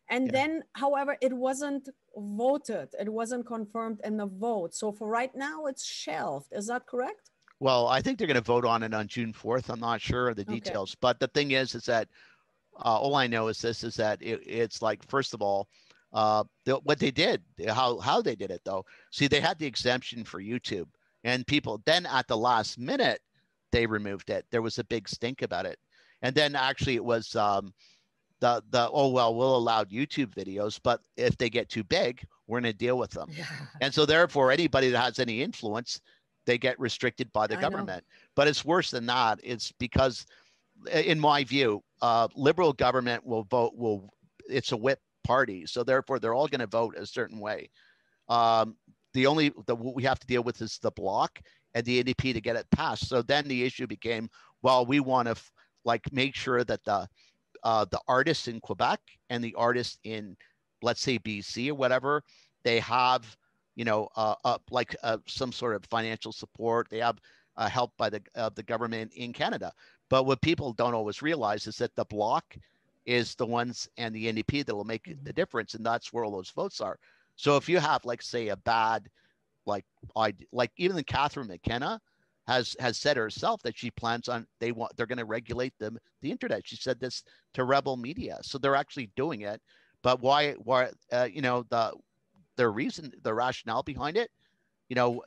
And then, however, it wasn't voted. It wasn't confirmed in the vote. So for right now, it's shelved. Is that correct? Well, I think they're going to vote on it on June 4th. I'm not sure of the details. Okay. But the thing is that all I know is this, is that it's like, first of all, what they did, how they did it, though. See, they had the exemption for YouTube. And people, then at the last minute, they removed it. There was a big stink about it. And then actually it was we'll allow YouTube videos, but if they get too big, we're going to deal with them. Yeah. And so therefore, anybody that has any influence, they get restricted by the government. But it's worse than that. It's because, in my view, liberal government it's a whip party. So therefore, they're all going to vote a certain way. What we have to deal with is the bloc and the NDP to get it passed. So then the issue became, well, we want to make sure that the artists in Quebec and the artists in, let's say, BC or whatever, they have, some sort of financial support. They have help by the government in Canada. But what people don't always realize is that the bloc is the ones, and the NDP, that will make the difference, and that's where all those votes are. So if you have, say, a bad, even Catherine McKenna has said herself that she plans on, they're going to regulate the internet. She said this to Rebel Media. So they're actually doing it. But why the reason, the rationale behind it,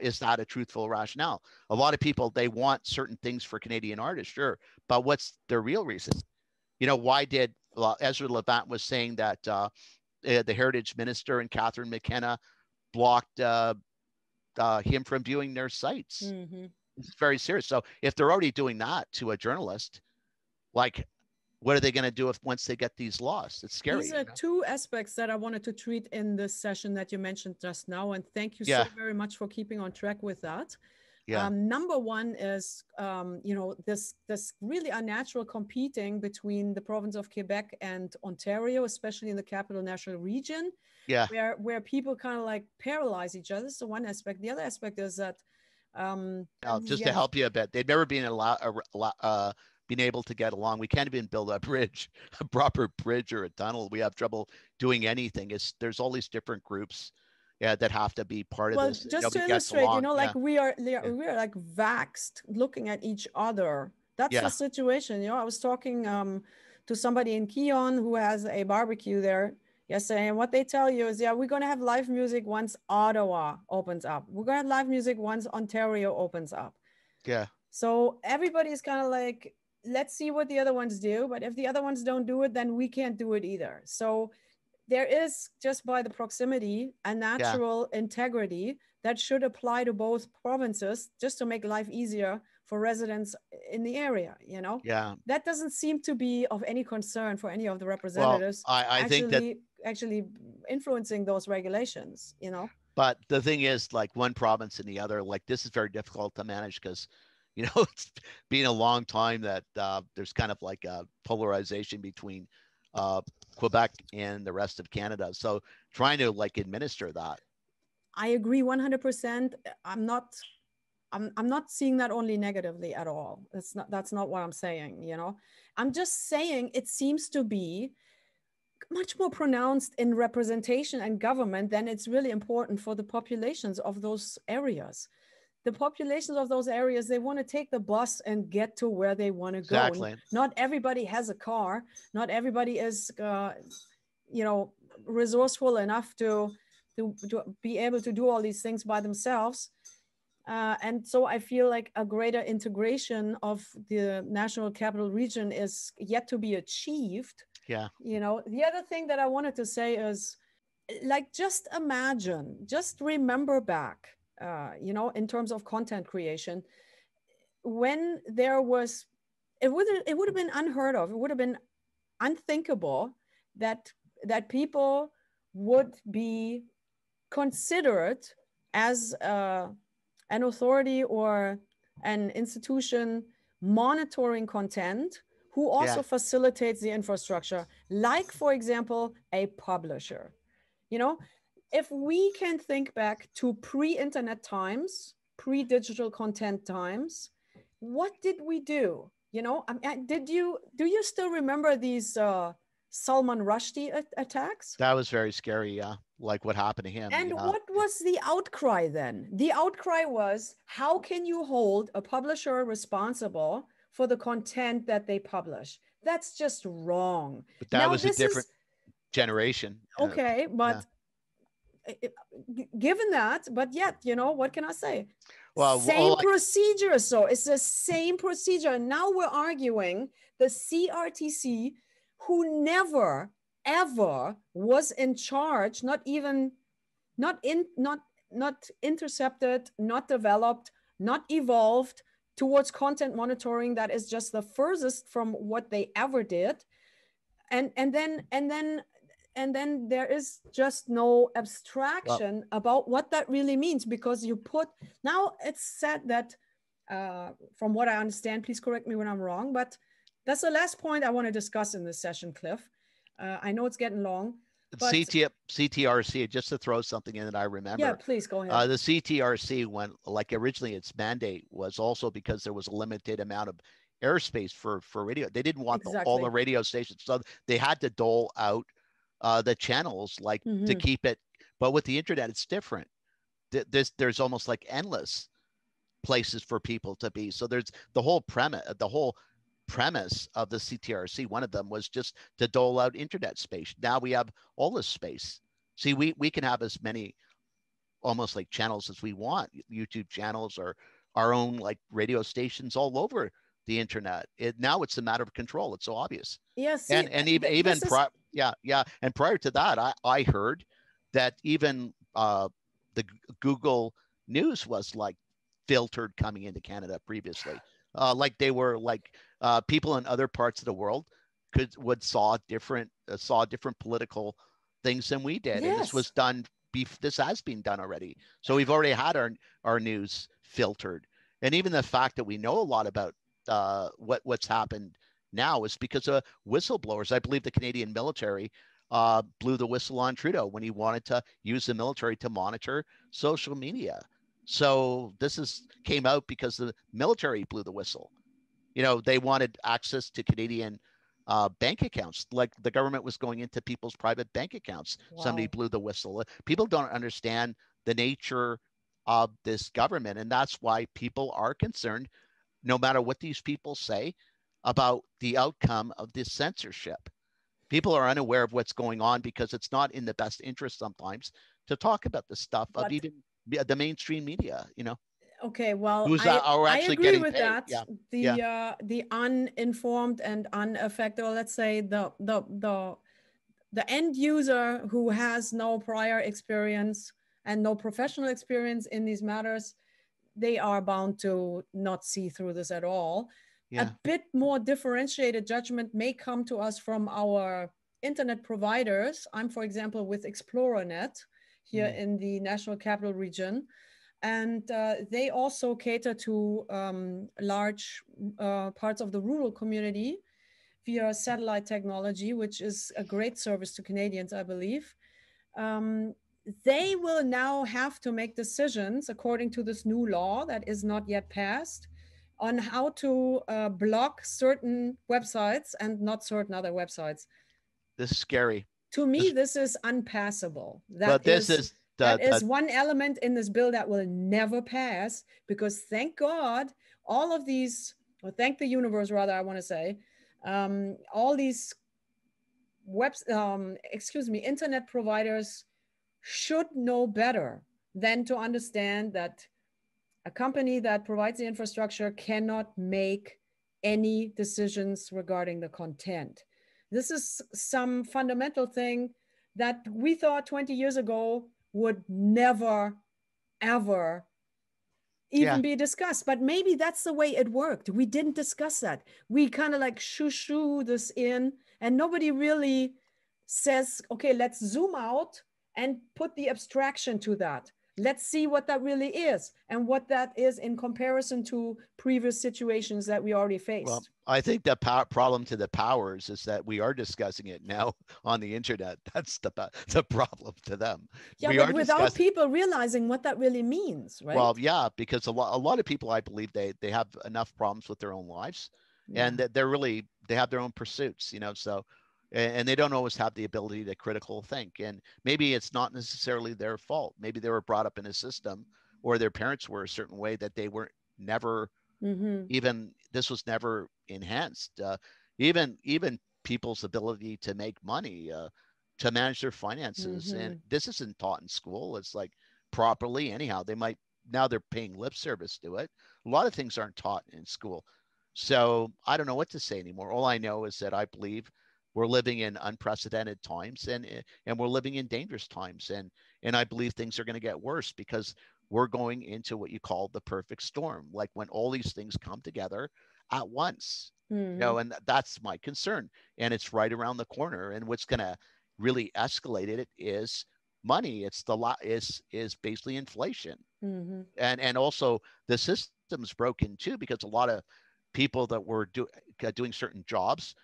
is not a truthful rationale. A lot of people, they want certain things for Canadian artists, sure. But what's their real reason? Why did Ezra Levant was saying that the Heritage Minister and Catherine McKenna blocked him from viewing their sites. Mm-hmm. It's very serious. So if they're already doing that to a journalist, like, what are they going to do once they get these laws? It's scary. These are two aspects that I wanted to treat in this session that you mentioned just now. And thank you so very much for keeping on track with that. Number one is, this really unnatural competing between the province of Quebec and Ontario, especially in the Capital National Region, where people kind of like paralyze each other. So one aspect. The other aspect is that just to help you a bit, they've never been been able to get along. We can't even build a bridge, a proper bridge or a tunnel. We have trouble doing anything. There's all these different groups that have to be part of this. Just to illustrate, we are like vaxxed looking at each other. That's the situation. I was talking to somebody in Keon who has a barbecue there yesterday, and what they tell you is, we're going to have live music once Ottawa opens up. We're going to have live music once Ontario opens up. So everybody's kind of like, let's see what the other ones do. But if the other ones don't do it, then we can't do it either. So there is, just by the proximity, a natural integrity that should apply to both provinces, just to make life easier for residents in the area. That doesn't seem to be of any concern for any of the representatives. Well, I think that actually influencing those regulations. But the thing is, like, one province and the other, like, this is very difficult to manage because, it's been a long time that there's kind of like a polarization between Quebec and the rest of Canada. So trying to like administer that. I agree 100%. I'm not seeing that only negatively at all. That's not what I'm saying. I'm just saying it seems to be much more pronounced in representation and government than it's really important for the populations of those areas. The populations of those areas, they want to take the bus and get to where they want to go. Exactly. Not everybody has a car. Not everybody is, resourceful enough to be able to do all these things by themselves. And so I feel like a greater integration of the National Capital Region is yet to be achieved. The other thing that I wanted to say is, like, just remember back, in terms of content creation, when there was, it would have been unheard of. It would have been unthinkable that people would be considered as an authority or an institution monitoring content who also facilitates the infrastructure, like, for example, a publisher. If we can think back to pre-internet times, pre-digital content times, what did we do? Do you still remember these Salman Rushdie attacks? That was very scary. Like what happened to him. And what was the outcry then? The outcry was, how can you hold a publisher responsible for the content that they publish? That's just wrong. But that was a different generation. Okay, but given that, but yet, what can I say? Same procedure. So it's the same procedure. And now we're arguing the CRTC, who never, ever was in charge, not intercepted, not developed, not evolved towards content monitoring. That is just the furthest from what they ever did. And then there is just no abstraction about what that really means, because now it's said that, from what I understand, please correct me when I'm wrong, but that's the last point I want to discuss in this session, Cliff. I know it's getting long. But CTRC, just to throw something in that I remember. Yeah, please go ahead. The CTRC, when, like, originally its mandate was also because there was a limited amount of airspace for radio. They didn't want all the radio stations, so they had to dole out the channels, like, to keep it. But with the internet, it's different. There's almost like endless places for people to be. So there's the whole premise of the CTRC. One of them was just to dole out internet space. Now we have all this space. See, we can have as many almost like channels as we want, YouTube channels or our own like radio stations all over the internet. Now it's a matter of control. It's so obvious. Yes. Yeah, and even and prior to that, I heard that even the Google News was like filtered coming into Canada previously. Like they were like people in other parts of the world saw different political things than we did, and this was done. This has been done already. So we've already had our news filtered, and even the fact that we know a lot about what's happened now is because of whistleblowers. I believe the Canadian military blew the whistle on Trudeau when he wanted to use the military to monitor social media. So this came out because the military blew the whistle. You know, they wanted access to Canadian bank accounts, like the government was going into people's private bank accounts. Wow. Somebody blew the whistle. People don't understand the nature of this government, and that's why people are concerned, no matter what these people say, about the outcome of this censorship. People are unaware of what's going on because it's not in the best interest sometimes to talk about the stuff of even the mainstream media, you know. Okay, well, I agree with paid. That. Yeah. The uninformed and unaffected, or let's say the end user who has no prior experience and no professional experience in these matters, they are bound to not see through this at all. Yeah. A bit more differentiated judgment may come to us from our internet providers. I'm, for example, with ExplorerNet here in the National Capital Region. And they also cater to large parts of the rural community via satellite technology, which is a great service to Canadians, I believe. They will now have to make decisions according to this new law that is not yet passed on how to block certain websites and not certain other websites. This is scary. To me, this is unpassable. That is one element in this bill that will never pass, because thank God, all of these, or thank the universe rather, I want to say, all these internet providers should know better than to understand that a company that provides the infrastructure cannot make any decisions regarding the content. This is some fundamental thing that we thought 20 years ago would never, ever even be discussed. But maybe that's the way it worked. We didn't discuss that. We kind of like shoo this in, and nobody really says, okay, let's zoom out and put the abstraction to that. Let's see what that really is and what that is in comparison to previous situations that we already faced. Well, I think the problem to the powers is that we are discussing it now on the internet. That's the problem to them. Yeah, but without people realizing what that really means, right? Well, yeah, because a lot of people, I believe, they have enough problems with their own lives, and that they have their own pursuits, you know, so. And they don't always have the ability to critical think. And maybe it's not necessarily their fault. Maybe they were brought up in a system, or their parents were a certain way that they were never even, this was never enhanced. Even people's ability to make money, to manage their finances. And this isn't taught in school. It's like properly anyhow. Now they're paying lip service to it. A lot of things aren't taught in school. So I don't know what to say anymore. All I know is that I believe we're living in unprecedented times, and we're living in dangerous times. And I believe things are going to get worse because we're going into what you call the perfect storm, like when all these things come together at once, you know, and that's my concern. And it's right around the corner. And what's going to really escalate it is money. It's is basically inflation. And also the system's broken too, because a lot of people that were doing certain jobs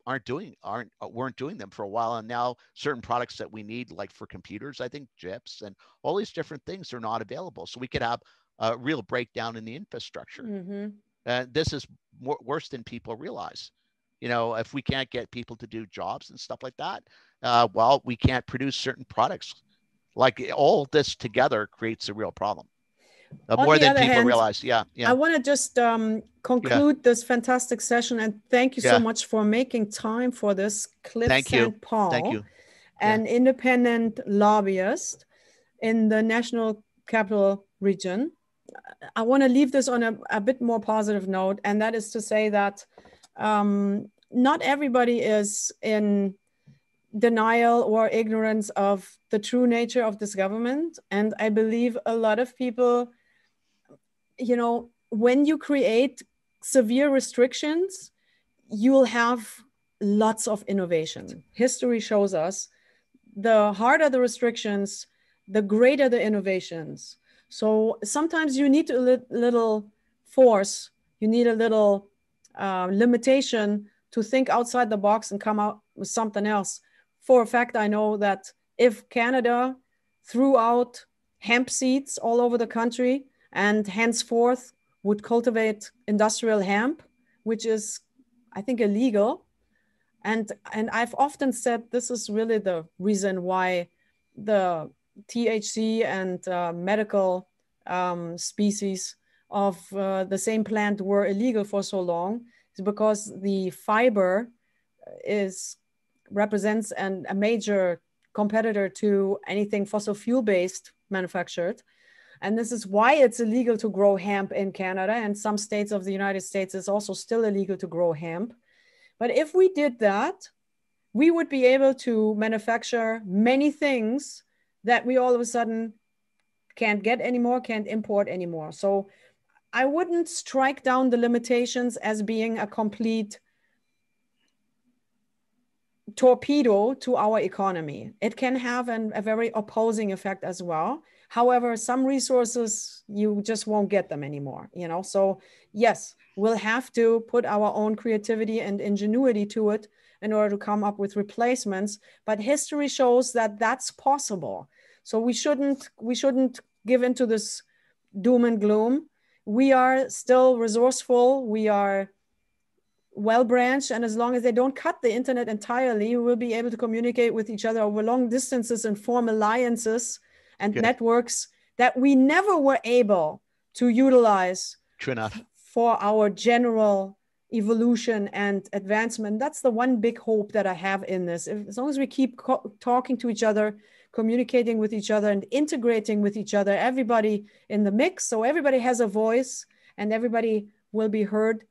weren't doing them for a while, and now certain products that we need, like for computers, I think chips and all these different things, are not available. So we could have a real breakdown in the infrastructure. This is worse than people realize. You know, if we can't get people to do jobs and stuff like that, well, we can't produce certain products. Like all this together creates a real problem. More than people realize. Yeah. I want to just conclude this fantastic session, and thank you so much for making time for this. Cliff St. Paul, an independent lobbyist in the National Capital Region, I want to leave this on a bit more positive note, and that is to say that not everybody is in denial or ignorance of the true nature of this government. And I believe a lot of people, you know, when you create severe restrictions, you'll have lots of innovation. History shows us the harder the restrictions, the greater the innovations. So sometimes you need a little force, you need a little limitation to think outside the box and come out with something else. For a fact, I know that if Canada threw out hemp seeds all over the country and henceforth would cultivate industrial hemp, which is, I think, illegal. And I've often said this is really the reason why the THC and medical species of the same plant were illegal for so long, is because the fiber represents a major competitor to anything fossil fuel based manufactured. And this is why it's illegal to grow hemp in Canada, and some states of the United States it's also still illegal to grow hemp. But if we did that, we would be able to manufacture many things that we all of a sudden can't get anymore, can't import anymore. So I wouldn't strike down the limitations as being a complete torpedo to our economy. It can have a very opposing effect as well. However, some resources, you just won't get them anymore, you know? So yes, we'll have to put our own creativity and ingenuity to it in order to come up with replacements. But history shows that that's possible. So we shouldn't give into this doom and gloom. We are still resourceful. We are well-branched, and as long as they don't cut the internet entirely, we will be able to communicate with each other over long distances and form alliances and networks that we never were able to utilize for our general evolution and advancement. That's the one big hope that I have in this. As long as we keep talking to each other, communicating with each other, and integrating with each other, everybody in the mix, so everybody has a voice and everybody will be heard,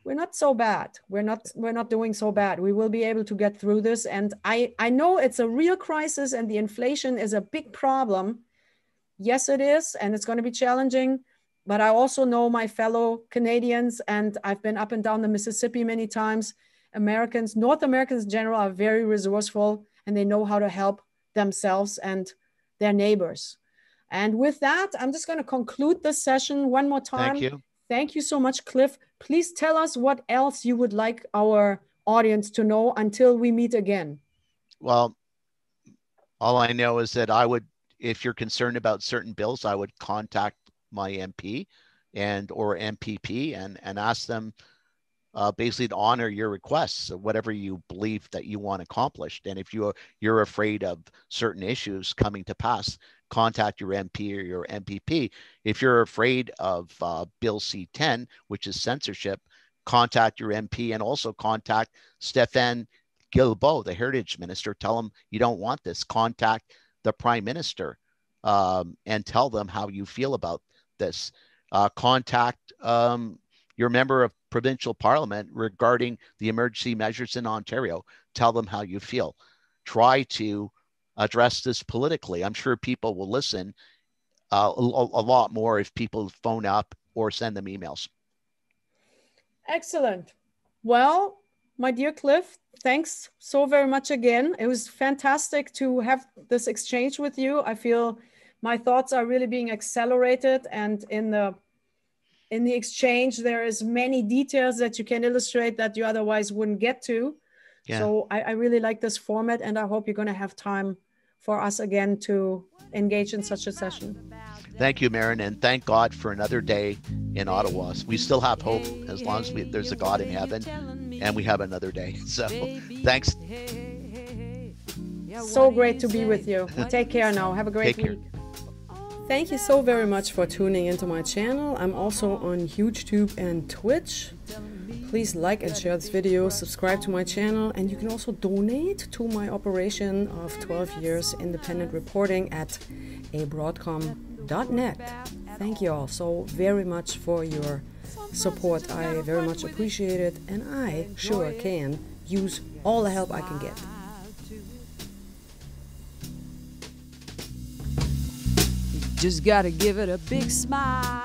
we're not so bad. We're not doing so bad. We will be able to get through this. And I know it's a real crisis and the inflation is a big problem. Yes, it is. And it's going to be challenging. But I also know my fellow Canadians, and I've been up and down the Mississippi many times. North Americans in general are very resourceful, and they know how to help themselves and their neighbors. And with that, I'm just going to conclude this session one more time. Thank you. Thank you so much, Cliff. Please tell us what else you would like our audience to know until we meet again. Well, all I know is that I would, if you're concerned about certain bills, I would contact my MP or MPP and ask them basically to honor your requests, whatever you believe that you want accomplished. And if you're afraid of certain issues coming to pass, contact your MP or your MPP. If you're afraid of Bill C10, which is censorship, contact your MP and also contact Stéphane Guilbeault, the Heritage Minister. Tell him you don't want this. Contact the Prime Minister and tell them how you feel about this. Contact your member of provincial parliament regarding the emergency measures in Ontario. Tell them how you feel. Try to address this politically. I'm sure people will listen a lot more if people phone up or send them emails. Excellent. Well, my dear Cliff, thanks so very much again. It was fantastic to have this exchange with you. I feel my thoughts are really being accelerated, and in the exchange, there is many details that you can illustrate that you otherwise wouldn't get to. Yeah. So I really like this format, and I hope you're going to have time for us again to engage in such a session. Thank you, Maren, and thank God for another day in Ottawa. We still have hope as long as there's a God in heaven, and we have another day. So thanks. So great to be with you. Take care now. Have a great week. Thank you so very much for tuning into my channel. I'm also on YouTube and Twitch. Please like and share this video, subscribe to my channel, and you can also donate to my operation of 12 years independent reporting at abroadcom.net. thank you all so very much for your support. I very much appreciate it, and I sure can use all the help I can get. You just gotta give it a big smile.